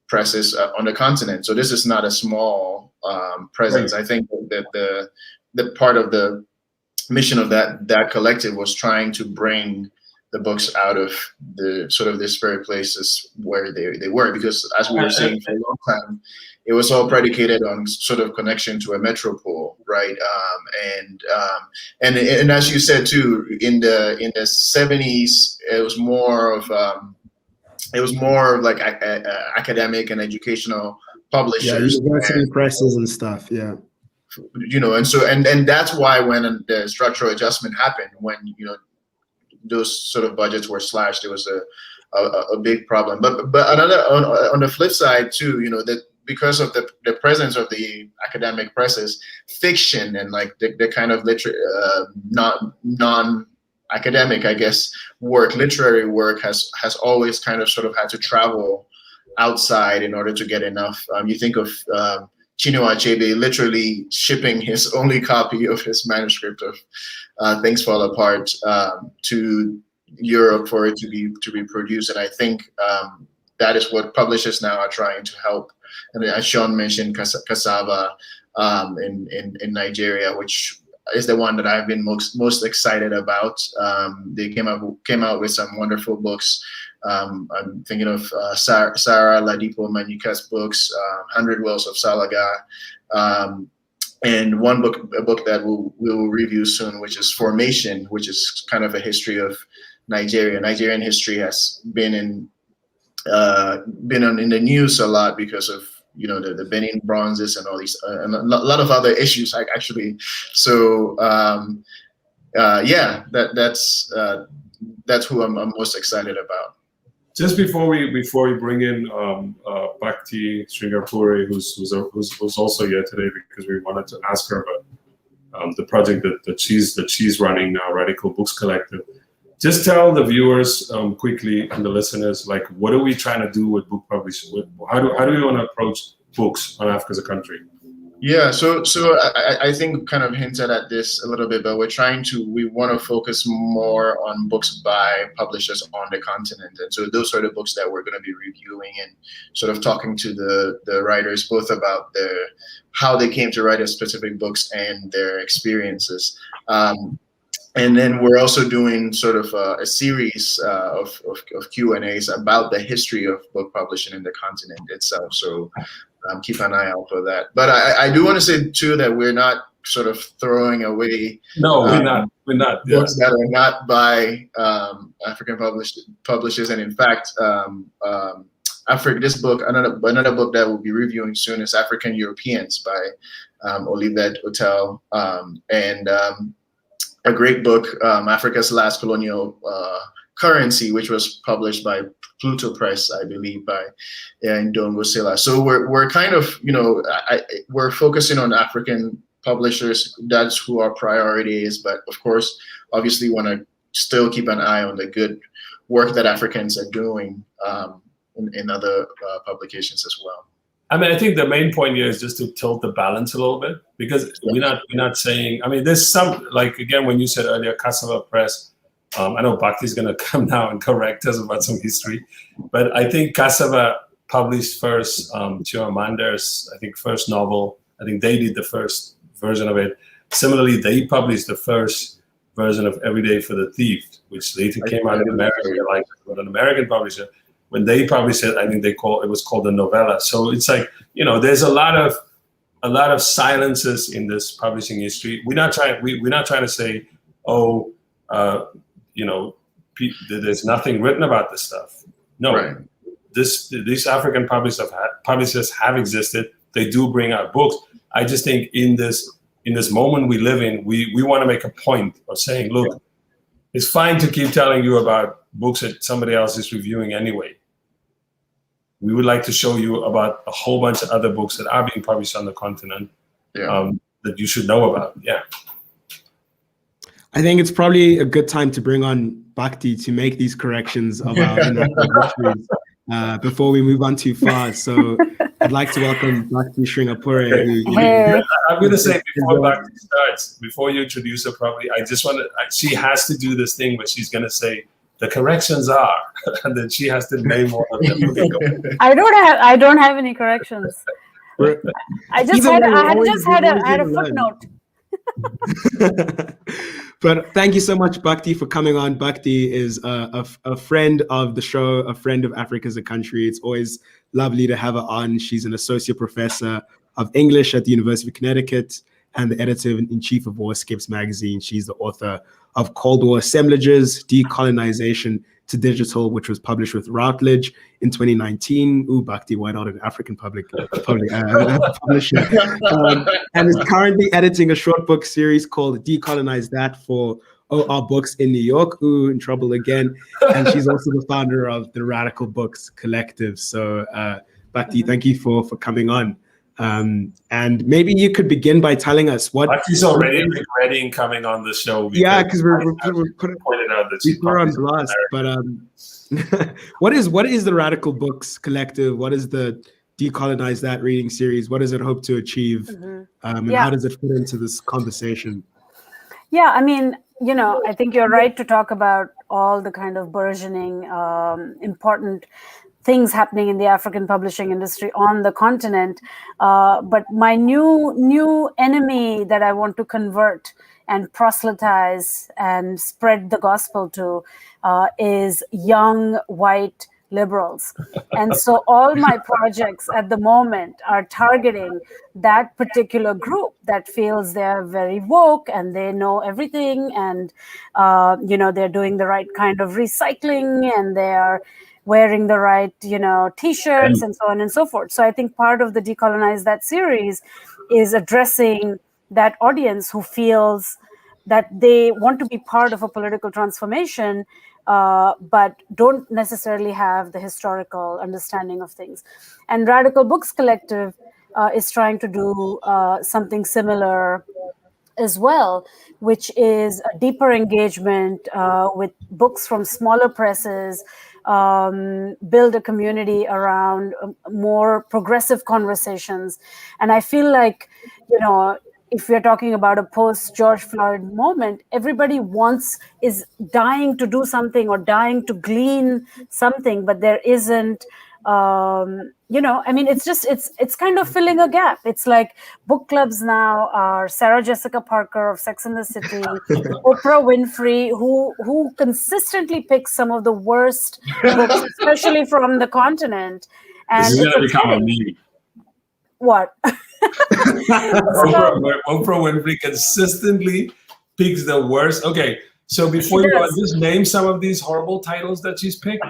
presses on the continent. So this is not a small presence. I think that the part of the mission of that collective was trying to bring the books out of the sort of disparate places where they were, because as we were saying for a long time, it was all predicated on sort of connection to a metropole, right? And as you said too, in the 70s, it was more of like academic and educational publishers, university presses and stuff. Yeah. And so and that's why when the structural adjustment happened, when those sort of budgets were slashed, it was a big problem. But another on the flip side too, that because of the presence of the academic presses, fiction and like the kind of non-academic, I guess, literary work has always kind of sort of had to travel outside in order to get enough. You think of Chinua Achebe literally shipping his only copy of his manuscript of Things Fall Apart to Europe for it to be produced, and I think that is what publishers now are trying to help. And as Sean mentioned, Cassava in Nigeria, which is the one that I've been most excited about. They came out with some wonderful books. I'm thinking of Sarah Ladipo Manyika's books, 100 Wells of Salaga, and a book that we'll review soon, which is Formation, which is kind of a history of Nigeria. Nigerian history has been in the news a lot because of the Benin bronzes and all these and a lot of other issues actually. So that's who I'm most excited about. Just before we bring in Bhakti Sringapuri, who's also here today, because we wanted to ask her about the project that she's running now, Radical Books Collective. Just tell the viewers quickly and the listeners, like, what are we trying to do with book publishing? How do we want to approach books on Africa as a country? Yeah, so I think kind of hinted at this a little bit, but we want to focus more on books by publishers on the continent. And so those are the books that we're going to be reviewing and sort of talking to the writers, both about how they came to write a specific books and their experiences. And then we're also doing sort of a series of Q&As about the history of book publishing in the continent itself. So keep an eye out for that. But I do want to say too that we're not sort of throwing away. No, we're not. Books that are not by African publishers, and in fact, this book, another book that we'll be reviewing soon is African Europeans by Olivet Hotel, and a great book, Africa's Last Colonial Currency, which was published by Pluto Press, I believe, by Ndongo Sila. So we're kind of, we're focusing on African publishers. That's who our priority is. But of course, obviously, want to still keep an eye on the good work that Africans are doing in other publications as well. I mean, I think the main point here is just to tilt the balance a little bit, because we're not saying. I mean, there's some, like, again, when you said earlier, Cassava Press. I know Bhakti's going to come now and correct us about some history, but I think Cassava published first Chimamander's, I think, first novel. I think they did the first version of it. Similarly, they published the first version of Every Day for the Thief, which later came out in America, like an American publisher. When they published it, I think it was called the novella. So it's like, there's a lot of silences in this publishing history. We're not trying to say, there's nothing written about this stuff. No, right. These African publishers have existed. They do bring out books. I just think in this moment we live in, we want to make a point of saying, look, it's fine to keep telling you about books that somebody else is reviewing anyway. We would like to show you about a whole bunch of other books that are being published on the continent that you should know about. Yeah. I think it's probably a good time to bring on Bhakti to make these corrections of our histories before we move on too far. So I'd like to welcome Bhakti Sringapuri. I'm going to say before Bhakti starts, before you introduce her properly, I just want to, she has to do this thing where she's going to say, the corrections are, and then she has to name one of them. I don't have any corrections. I had a footnote. But thank you so much, Bhakti, for coming on. Bhakti is a friend of the show, a friend of Africa as a Country. It's always lovely to have her on. She's an associate professor of English at the University of Connecticut and the editor-in-chief of Warscapes magazine. She's the author of Cold War Assemblages, Decolonization to Digital, which was published with Routledge in 2019. Ooh, Bhakti, why not an African publisher? And is currently editing a short book series called Decolonize That for OR Books in New York. Ooh, in trouble again. And she's also the founder of the Radical Books Collective. So, Bhakti, thank you for coming on. And maybe you could begin by telling us what. Bhakti's already regretting coming on the show. Yeah, because we're pointed out that we're on blast. But what is the Radical Books Collective? What is the Decolonize That reading series? What does it hope to achieve? And how does it fit into this conversation? Yeah, I mean, I think you're right to talk about all the kind of burgeoning, important things happening in the African publishing industry on the continent. But my new enemy that I want to convert and proselytize and spread the gospel to is young white liberals. And so all my projects at the moment are targeting that particular group that feels they're very woke and they know everything, and they're doing the right kind of recycling, and they are wearing the right t-shirts and so on and so forth. So I think part of the Decolonize That series is addressing that audience who feels that they want to be part of a political transformation, but don't necessarily have the historical understanding of things. And Radical Books Collective is trying to do something similar as well, which is a deeper engagement with books from smaller presses, build a community around more progressive conversations. And I feel like, if we're talking about a post-George Floyd moment, everybody is dying to do something or dying to glean something, but there isn't, it's kind of filling a gap. It's like book clubs now are Sarah Jessica Parker of Sex and the City, Oprah Winfrey, who consistently picks some of the worst books, especially from the continent. And this is going to become a meme. What? Oprah Winfrey consistently picks the worst. Okay, so before you go, just name some of these horrible titles that she's picked.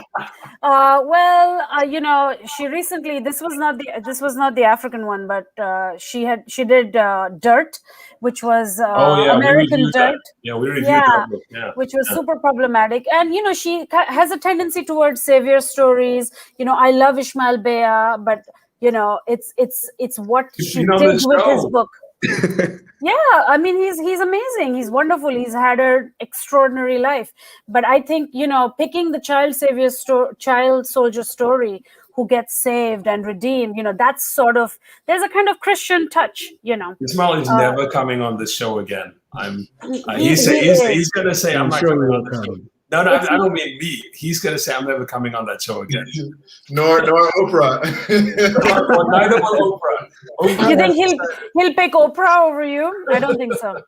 She recently, this was not the African one, but she did Dirt, which was American Dirt. Yeah, we reviewed that book. Yeah, which was super problematic. And she has a tendency towards savior stories. I love Ishmael Bea, but it's what she did with his book. Yeah, I mean, he's amazing. He's wonderful. He's had an extraordinary life. But I think, picking the child soldier story who gets saved and redeemed, that's there's a kind of Christian touch, Ismail is never coming on this show again. He's going to say, I'm not coming on this show. No, I don't mean me. He's going to say, I'm never coming on that show again. Nor Oprah. Neither will Oprah. You think he'll pick Oprah over you? I don't think so.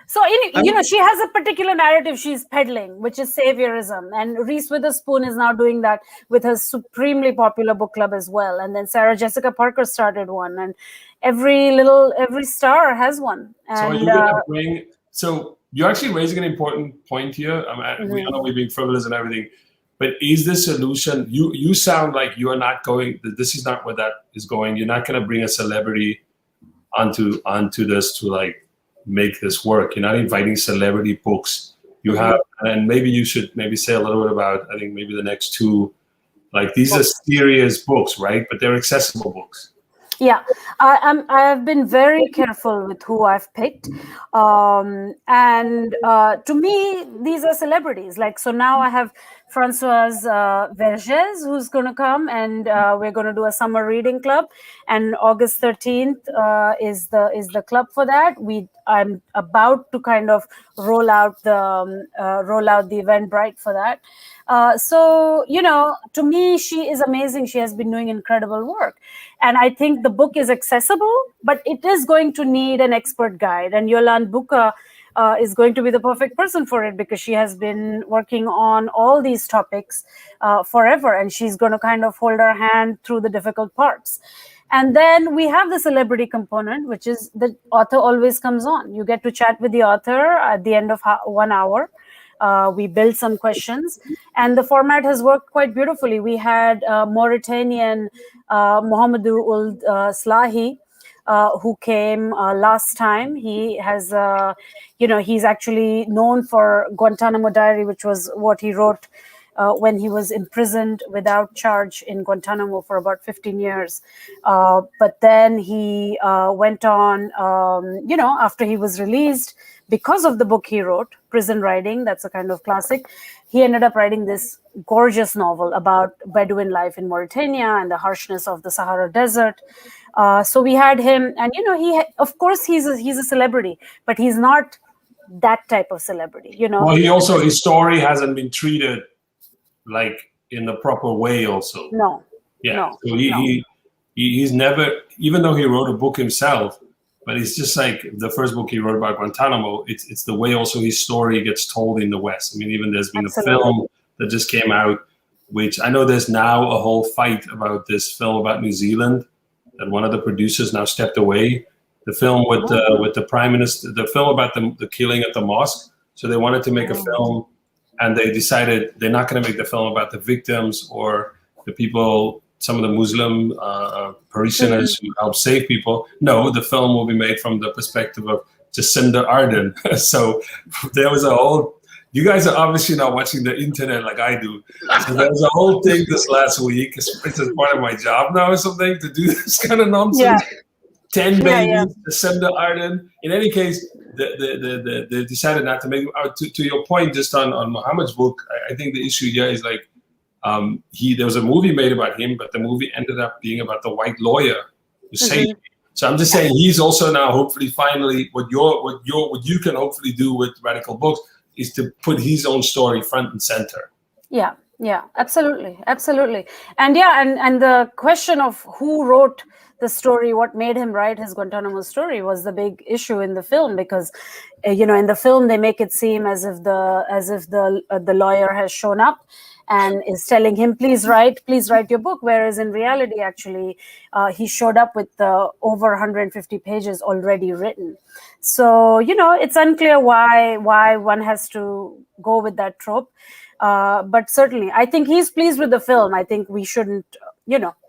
So, she has a particular narrative she's peddling, which is saviorism. And Reese Witherspoon is now doing that with her supremely popular book club as well. And then Sarah Jessica Parker started one. And every star has one. And, so are you going to bring... You're actually raising an important point here. I know we're being frivolous and everything, but is the solution? You sound like you are not going. This is not where that is going. You're not going to bring a celebrity onto this to make this work. You're not inviting celebrity books. You have, and maybe you should say a little bit about. I think maybe the next two, these are serious books, right? But they're accessible books. Yeah, I have been very careful with who I've picked. And to me, these are celebrities. So now I have Françoise Vergès, who's going to come, and we're going to do a summer reading club. And August 13th is the club for that. I'm about to kind of roll out the Eventbrite for that. So, to me, she is amazing. She has been doing incredible work. And I think the book is accessible, but it is going to need an expert guide. And Yolande Buka is going to be the perfect person for it, because she has been working on all these topics forever, and she's going to kind of hold our hand through the difficult parts. And then we have the celebrity component, which is the author always comes on. You get to chat with the author at the end of 1 hour. We build some questions, and the format has worked quite beautifully. We had Mauritanian Mohamedou Ould Slahi, who came last time. He has, he's actually known for Guantanamo Diary, which was what he wrote when he was imprisoned without charge in Guantanamo for about 15 years. But then he went on, after he was released, because of the book he wrote, Prison Writing, that's a kind of classic, he ended up writing this gorgeous novel about Bedouin life in Mauritania and the harshness of the Sahara Desert. So we had him, and of course he's a celebrity, but he's not that type of celebrity. Well, his story hasn't been treated like in the proper way. Also, no. So he's never, even though he wrote a book himself, but it's just like the first book he wrote about Guantanamo. It's the way also his story gets told in the West. I mean, even there's been Absolutely. a film that just came out, which I know there's now a whole fight about this film about New Zealand, that one of the producers now stepped away. The film with the prime minister, the film about the killing at the mosque. So they wanted to make a film, and they decided they're not going to make the film about the victims or the people, some of the Muslim parishioners who help save people. No, the film will be made from the perspective of Jacinda Ardern. So there was a whole, you guys are obviously not watching the internet like I do. So there was a whole thing this last week. It's part of my job now or something to do this kind of nonsense. Yeah. 10 babies, Jacinda Ardern. In any case, they decided not to make it. To your point, just on Muhammad's book, I think the issue here is like, there was a movie made about him, but the movie ended up being about the white lawyer who saved him. So I'm just saying he's also now hopefully finally what you can hopefully do with Radical Books is to put his own story front and center. Yeah, absolutely. And and the question of who wrote the story, what made him write his Guantanamo story, was the big issue in the film, because in the film they make it seem as if the lawyer has shown up and is telling him, please write your book, whereas in reality, actually, he showed up with over 150 pages already written. So it's unclear why one has to go with that trope, but certainly I think he's pleased with the film. I think we shouldn't,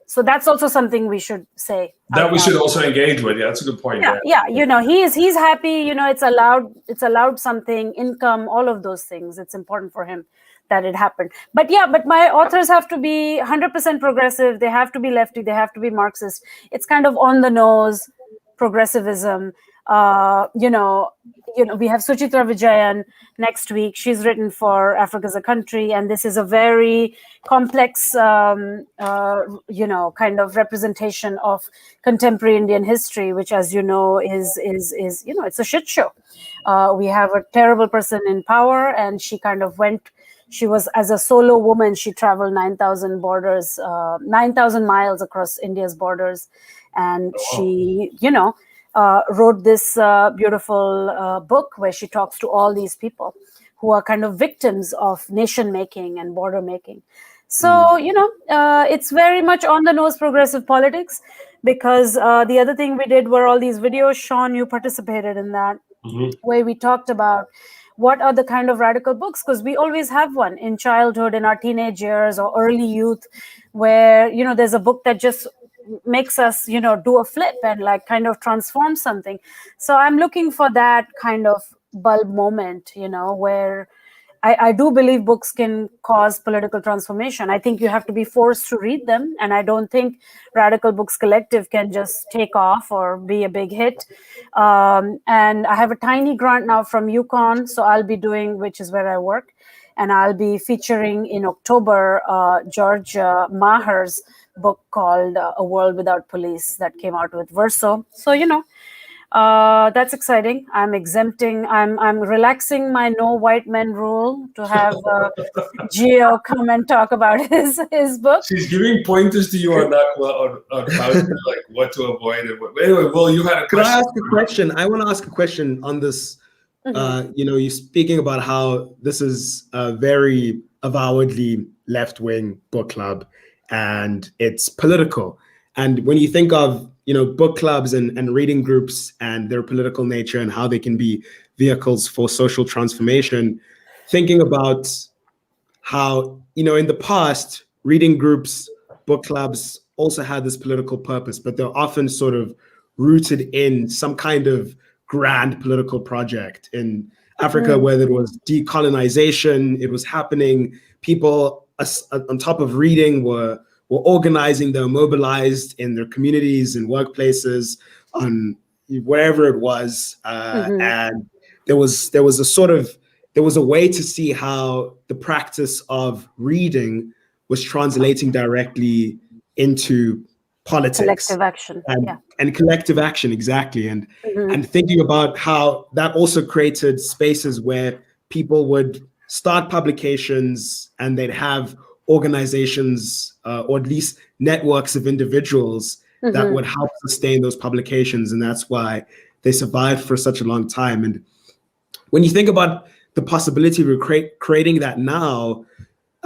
so that's also something we should say. That we should also engage with. Yeah, that's a good point. Yeah. He's happy. It's allowed something, income, all of those things. It's important for him that it happened. But my authors have to be 100% progressive. They have to be lefty. They have to be Marxist. It's kind of on the nose progressivism. We have Suchitra Vijayan next week. She's written for Africa as a Country, and this is a very complex, kind of representation of contemporary Indian history, which, as you know, is it's a shit show. We have a terrible person in power, and she kind of went. She was, as a solo woman, she traveled 9,000 miles across India's borders, and she, wrote this beautiful book where she talks to all these people who are kind of victims of nation making and border making. So, it's very much on the nose progressive politics, because the other thing we did were all these videos. Sean, you participated in that, where we talked about what are the kind of radical books, because we always have one in childhood, in our teenage years or early youth, where, there's a book that just makes us, do a flip and like kind of transform something. So I'm looking for that kind of bulb moment, where I do believe books can cause political transformation. I think you have to be forced to read them. And I don't think Radical Books Collective can just take off or be a big hit. And I have a tiny grant now from UConn. So I'll be doing, which is where I work. and I'll be featuring in October George Maher's book called A World Without Police that came out with Verso. So, that's exciting. I'm relaxing my no white men rule to have Gio come and talk about his book. She's giving pointers to you on how to, like, what to avoid. Anyway, Will, you had a question. Could I ask a question? I want to ask a question on this. You're speaking about how this is a very avowedly left-wing book club and it's political. And when you think of book clubs and reading groups and their political nature and how they can be vehicles for social transformation, thinking about how, in the past, reading groups, book clubs also had this political purpose, but they're often sort of rooted in some kind of grand political project. In Africa, whether it was decolonization, it was happening, people on top of reading were organizing, they were mobilized in their communities and workplaces on wherever it was. And there was a way to see how the practice of reading was translating directly into politics. Collective action. And collective action, exactly. And thinking about how that also created spaces where people would start publications and they'd have organizations or at least networks of individuals that would help sustain those publications. And that's why they survived for such a long time. And when you think about the possibility of creating that now,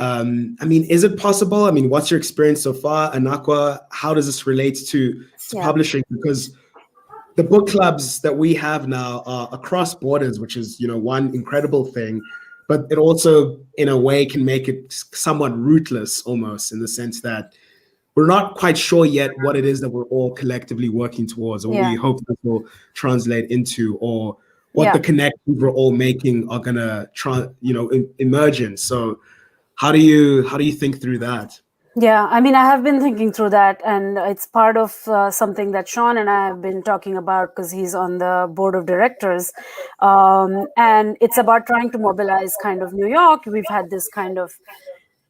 is it possible? What's your experience so far? Anakwa, how does this relate to publishing? Because the book clubs that we have now are across borders, which is, one incredible thing, but it also, in a way, can make it somewhat rootless almost, in the sense that we're not quite sure yet what it is that we're all collectively working towards, or we hope that will translate into, or what the connections we're all making are gonna emerge in. So how do you think through that? Yeah, I have been thinking through that, and it's part of something that Sean and I have been talking about, because he's on the board of directors, and it's about trying to mobilize kind of New York. We've had this kind of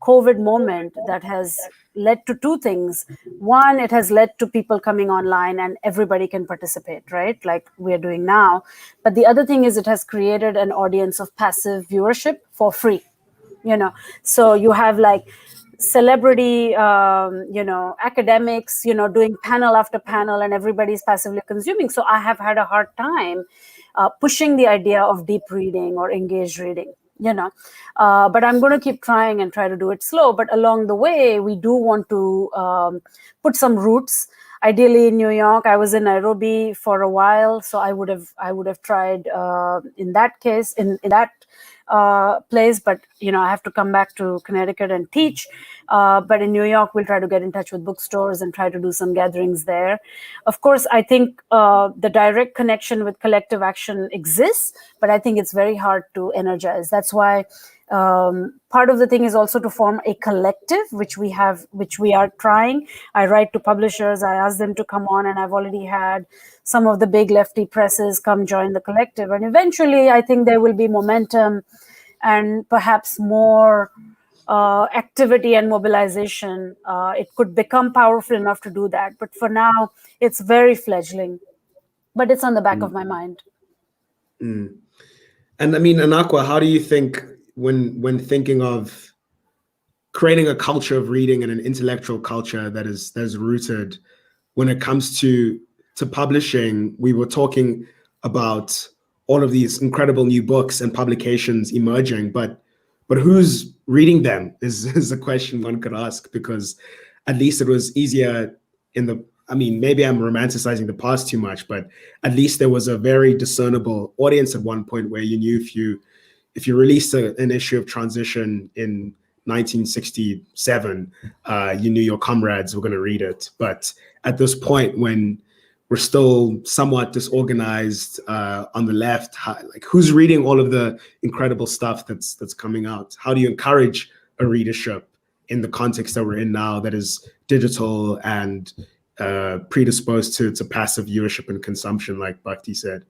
COVID moment that has led to two things. One, it has led to people coming online and everybody can participate, right? Like we're doing now. But the other thing is it has created an audience of passive viewership for free, So you have like celebrity, academics, doing panel after panel, and everybody's passively consuming. So I have had a hard time pushing the idea of deep reading or engaged reading, but I'm going to keep trying and try to do it slow. But along the way, we do want to put some roots. Ideally in New York. I was in Nairobi for a while, so I would have tried in that case, in that place, but I have to come back to Connecticut and teach. But in New York, we'll try to get in touch with bookstores and try to do some gatherings there. Of course, I think the direct connection with collective action exists, but I think it's very hard to energize. That's why part of the thing is also to form a collective, which we are trying. I write to publishers, I ask them to come on, and I've already had some of the big lefty presses come join the collective. And eventually, I think there will be momentum and perhaps more activity and mobilization. It could become powerful enough to do that. But for now, it's very fledgling. But it's on the back of my mind. And Anakwa, how do you think, when thinking of creating a culture of reading and an intellectual culture that is rooted, when it comes to publishing, we were talking about all of these incredible new books and publications emerging, but who's reading them is a question one could ask, because at least it was easier maybe I'm romanticizing the past too much, but at least there was a very discernible audience at one point where you knew if you released an issue of Transition in 1967, you knew your comrades were going to read it. But at this point, when we're still somewhat disorganized on the left, who's reading all of the incredible stuff that's coming out? How do you encourage a readership in the context that we're in now, that is digital and predisposed to passive viewership and consumption, like Bhakti said?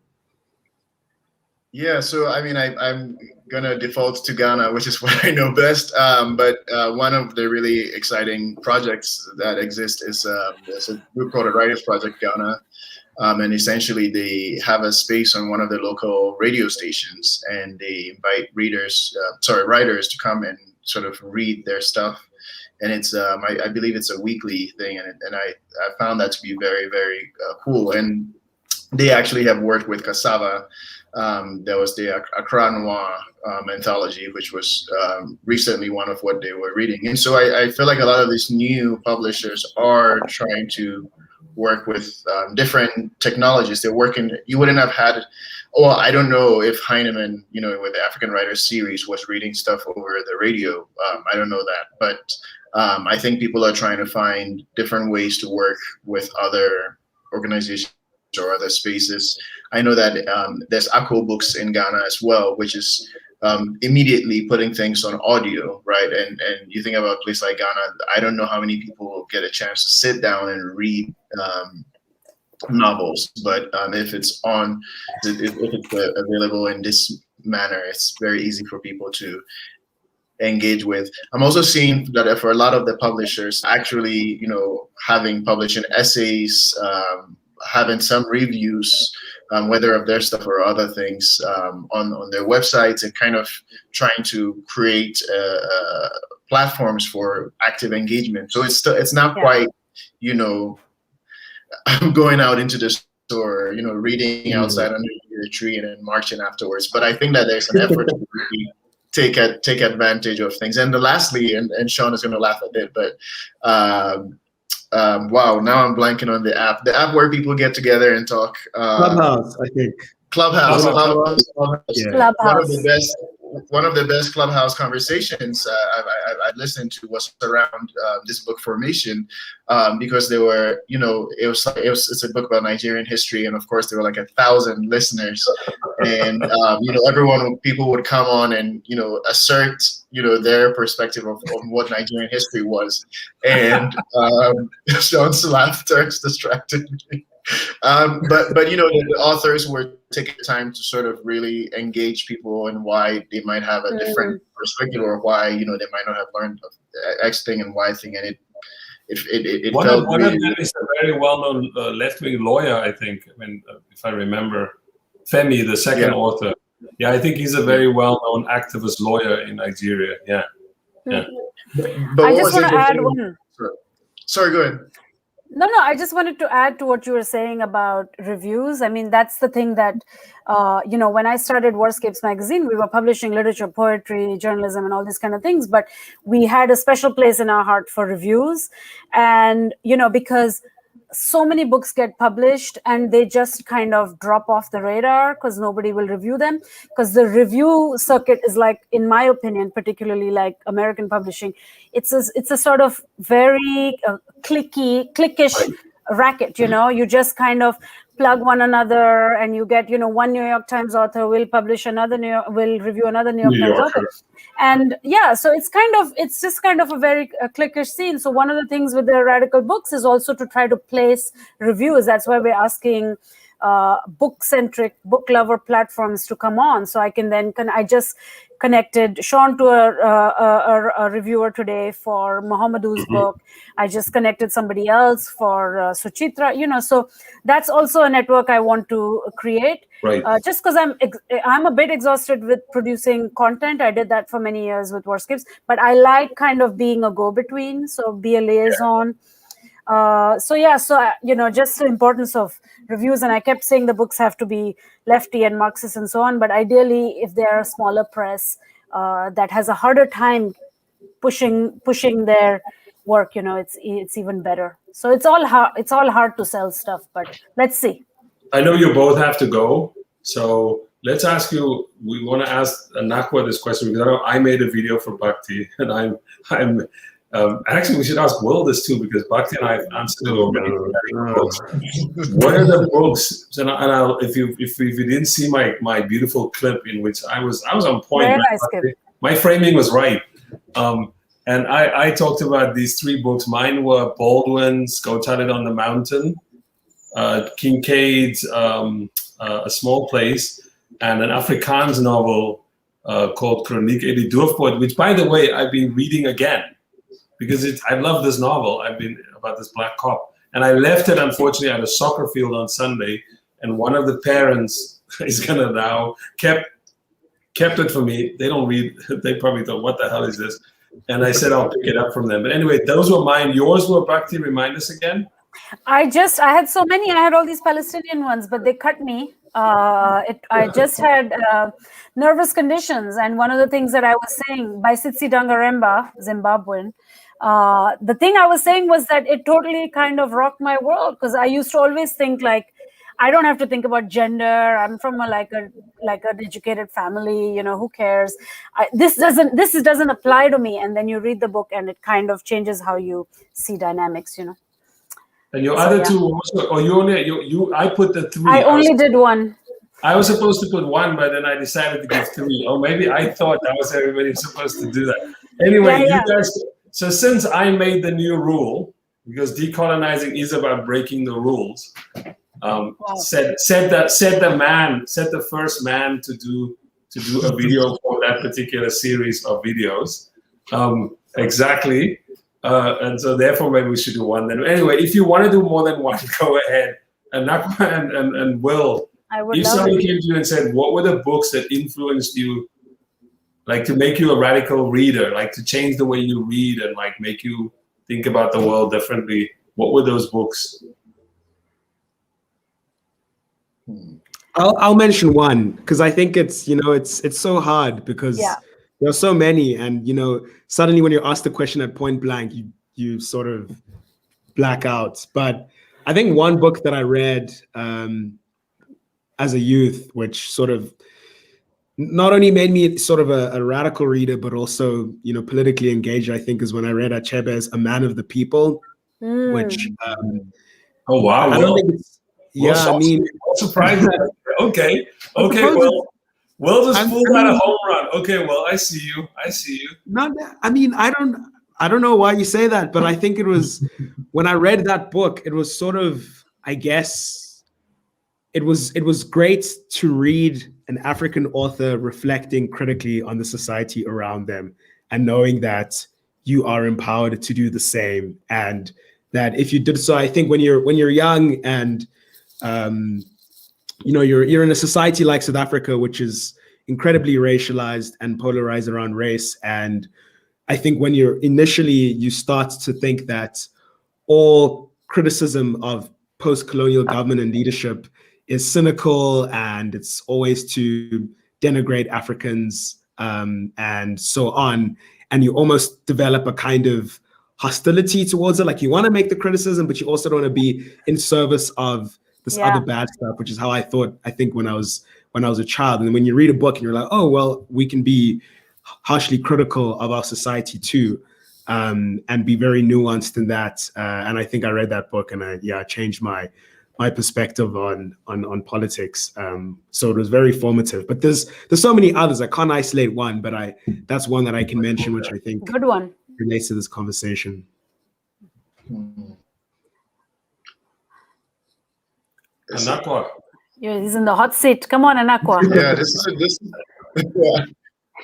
Yeah, so I mean, I'm gonna default to Ghana, which is what I know best. But one of the really exciting projects that exist is there's a group called the Writers Project Ghana, and essentially they have a space on one of the local radio stations, and they invite writers to come and sort of read their stuff. And it's I believe it's a weekly thing, and I found that to be very, very cool. And they actually have worked with Cassava. There was the Accra Noir anthology, which was recently one of what they were reading. And so I feel like a lot of these new publishers are trying to work with different technologies. They're working, you wouldn't have had, well, I don't know if Heinemann, with the African Writers series was reading stuff over the radio. I don't know that, but I think people are trying to find different ways to work with other organizations or other spaces. I know that there's ACO Books in Ghana as well, which is immediately putting things on audio, right? And you think about a place like Ghana, I don't know how many people get a chance to sit down and read novels, but if it's available in this manner, it's very easy for people to engage with. I'm also seeing that for a lot of the publishers, actually, having publishing essays, having some reviews, whether of their stuff or other things, on their websites, and kind of trying to create platforms for active engagement. So it's not quite, going out into the store, reading outside under the tree and then marching afterwards. But I think that there's an effort to really take advantage of things. And lastly, and Sean is going to laugh a bit, but wow, now I'm blanking on the app where people get together and talk. Clubhouse, I think. Clubhouse. Yeah. One of the best Clubhouse conversations I listened to was around this book Formation, because there were, it's a book about Nigerian history, and of course there were like 1,000 listeners, and people would come on and assert their perspective of what Nigerian history was, and Sean's laughter distracted me. But the authors were taking time to sort of really engage people and why they might have a different perspective, or why they might not have learned X thing and Y thing, and it one felt of really, them is a very well-known left-wing lawyer, I think. I mean, if I remember, Femi, the second author. Yeah, I think he's a very well-known activist lawyer in Nigeria. Yeah. But I just want to add one. Sorry, go ahead. No, I just wanted to add to what you were saying about reviews. I mean, that's the thing that, when I started Warscapes magazine, we were publishing literature, poetry, journalism, and all these kind of things. But we had a special place in our heart for reviews. And, because so many books get published and they just kind of drop off the radar because nobody will review them, because the review circuit is, like, in my opinion, particularly like American publishing, it's a sort of very cliquish racket. You just kind of plug one another, and you get one New York Times author will publish will review another New York Times author. And so it's just kind of a very cliquish scene. So one of the things with the Radical Books is also to try to place reviews. That's why we're asking book-centric, book lover platforms to come on. So I just connected Sean to a reviewer today for Mohamedu's book. I just connected somebody else for Suchitra. So that's also a network I want to create. Right. Just because I'm a bit exhausted with producing content. I did that for many years with Warscapes, but I like kind of being a go-between, so be a liaison. Just the importance of reviews. And I kept saying the books have to be lefty and Marxist and so on, but ideally, if they're a smaller press that has a harder time pushing their work, it's even better. So it's all hard to sell stuff, but let's see. I know you both have to go, so let's ask you. We want to ask Anakwa this question because I know I made a video for Bhakti, and I'm actually we should ask Will this too, because Bhakti and I have answered it already. What are the books? And if you didn't see my beautiful clip in which I was on point. Very nice clip. My framing was right. And I talked about these 3 books. Mine were Baldwin's Go Tell It on the Mountain, Kincaid's A Small Place, and an Afrikaans novel called Chroniek uit die Doofpot, which, by the way, I've been reading again because I love this novel. I've been about this black cop, and I left it unfortunately at a soccer field on Sunday, and one of the parents is gonna now kept it for me. They don't read. They probably thought, "What the hell is this?" And I said I'll pick it up from them. But anyway, those were mine. Yours were, Bhakti. Remind us again. I had so many. I had all these Palestinian ones, but they cut me. I just had nervous conditions, and one of the things that I was saying by Sitsi Dangaremba, Zimbabwean, the thing I was saying was that it totally kind of rocked my world, because I used to always think like, I don't have to think about gender. I'm from an educated family. You know, who cares? This doesn't apply to me. And then you read the book, and it kind of changes how you see dynamics. You know. And your other two also, or I put the 3. I only did one. I was supposed to put 1, but then I decided to give 3. Or maybe I thought that was everybody supposed to do that. Anyway, you guys, so since I made the new rule, because decolonizing is about breaking the rules, said the first man to do a video for that particular series of videos. Exactly. And so therefore maybe we should do 1 then. Anyway, if you want to do more than 1, go ahead. And Anakwa and Will, if somebody came to you and said, what were the books that influenced you, like to make you a radical reader, like to change the way you read and like make you think about the world differently, what were those books? I'll mention one, because I think it's so hard, because there are so many, and suddenly when you're asked the question at point blank, you sort of black out. But I think one book that I read as a youth, which sort of not only made me sort of a radical reader, but also politically engaged, I think, is when I read Achebe's A Man of the People, which oh wow, I don't think it's I mean, surprised. Okay, well, just pulled out a home run. Okay, well, I see you. Not that, I mean, I don't know why you say that, but I think it was when I read that book, it was sort of, I guess, it was great to read an African author reflecting critically on the society around them, and knowing that you are empowered to do the same, and that if you did so, I think when you're young and you're in a society like South Africa, which is incredibly racialized and polarized around race. And I think when you start to think that all criticism of post-colonial government and leadership is cynical, and it's always to denigrate Africans and so on. And you almost develop a kind of hostility towards it. Like, you want to make the criticism, but you also don't want to be in service of this other bad stuff, which is how I think when I was a child. And when you read a book and you're like, oh, well, we can be harshly critical of our society too, and be very nuanced in that. And I think I read that book, and I changed my perspective on politics. So it was very formative. But there's so many others. I can't isolate one, but that's one that I can mention, which I think good one relates to this conversation. Anakwa. He's in the hot seat. Come on, Anakwa. Yeah, this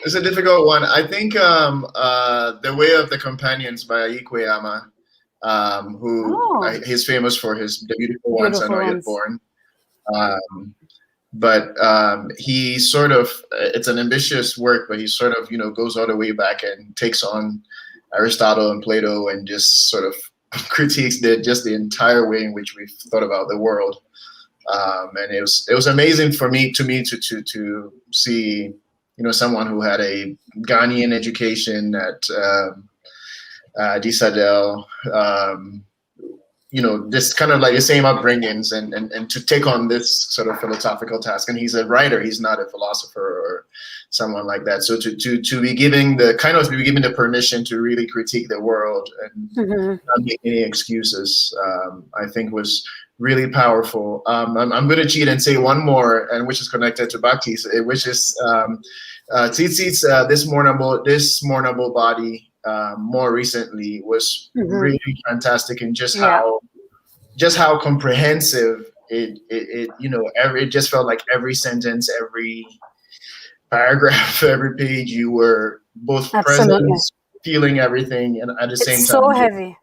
is a difficult one. I think The Way of the Companions by Ikweyama, who he's famous for The Beautiful Ones Are Not Yet Born. But he sort of, it's an ambitious work, but he sort of, goes all the way back and takes on Aristotle and Plato and just sort of critiques the entire way in which we've thought about the world. And it was amazing to see, someone who had a Ghanaian education at DSADL, just kind of like the same upbringings, and to take on this sort of philosophical task. And he's a writer; he's not a philosopher or someone like that. So to be given the permission to really critique the world and not make any excuses, I think was really powerful. I'm going to cheat and say one more, and which is connected to Bhakti's, which is Tsitsi's This Mournable Body. More recently was really fantastic, and just how comprehensive it just felt like every sentence, every paragraph, every page, you were both Absolutely. present, feeling everything, and at the same time, it's so heavy.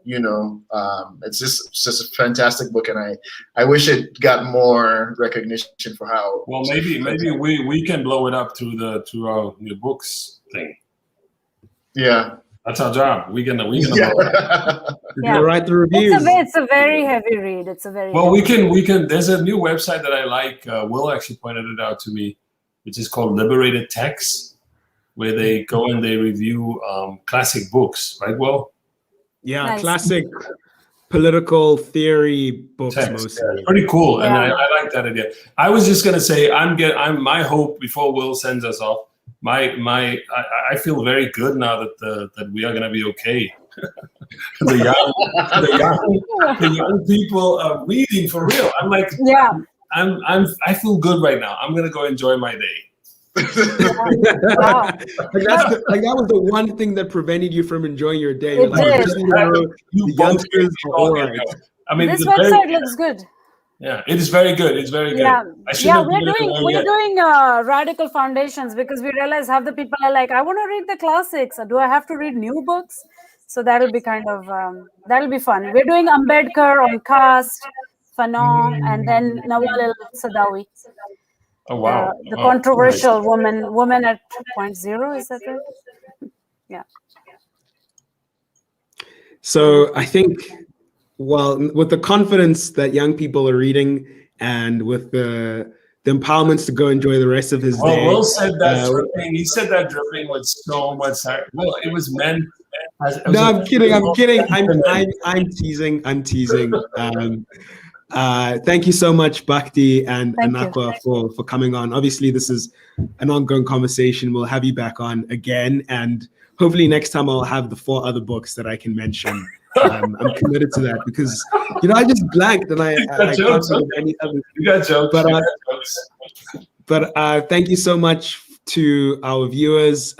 It's just a fantastic book, and I wish it got more recognition for how. Well, maybe we can blow it up through our new books thing. Yeah, that's our job. We can blow it up. Yeah. Write the reviews. It's a very heavy read. It's a very well. We can. There's a new website that I like. Will actually pointed it out to me, which is called Liberated Text, where they go and they review classic books. Right, Will? Yeah, nice. Classic political theory books. Mostly. Yeah, pretty cool, and I like that idea. I was just gonna say, I'm my hope before Will sends us off. I feel very good now that we are gonna be okay. the young people are reading for real. I'm like, I feel good right now. I'm gonna go enjoy my day. Wow. that was the one thing that prevented you from enjoying your day. It did. The youngsters are all right. I mean, this website looks good. Yeah, it is very good. It's very good. Yeah, we're doing radical foundations because we realize half the people are like, I want to read the classics. Do I have to read new books? So that'll be kind of that'll be fun. We're doing Ambedkar on Caste, Fanon, and then Nawal el-Saadawi. Oh wow! The controversial woman at 0.0, is that right? Yeah. So I think, well, with the confidence that young people are reading, and with the empowerments to go enjoy the rest of his day. Will said that dripping. He said that dripping with so much. Well, it was meant. No, I'm kidding. I'm teasing. I'm teasing. Thank you so much, Bhakti and Anakwa, for coming on. Obviously, this is an ongoing conversation. We'll have you back on again, and hopefully next time I'll have the 4 other books that I can mention. I'm committed to that because I just blanked and I can't think of any other. You got jokes. But thank you so much to our viewers.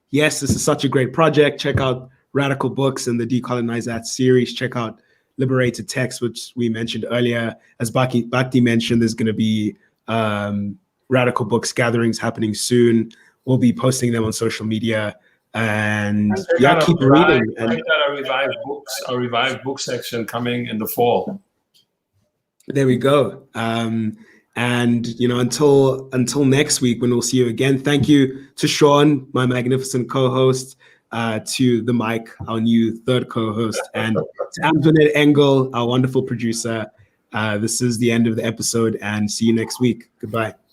Yes, this is such a great project. Check out Radical Books and the Decolonize That series. Check out Liberated Text, which we mentioned earlier. As Bhakti mentioned, there's going to be Radical Books gatherings happening soon. We'll be posting them on social media. And keep reading. And a revived book section coming in the fall. There we go. And until next week when we'll see you again. Thank you to Sean, my magnificent co-host, to the Mike, our new 3rd co-host, and to Antoinette Engel, our wonderful producer. This is the end of the episode, and see you next week. Goodbye.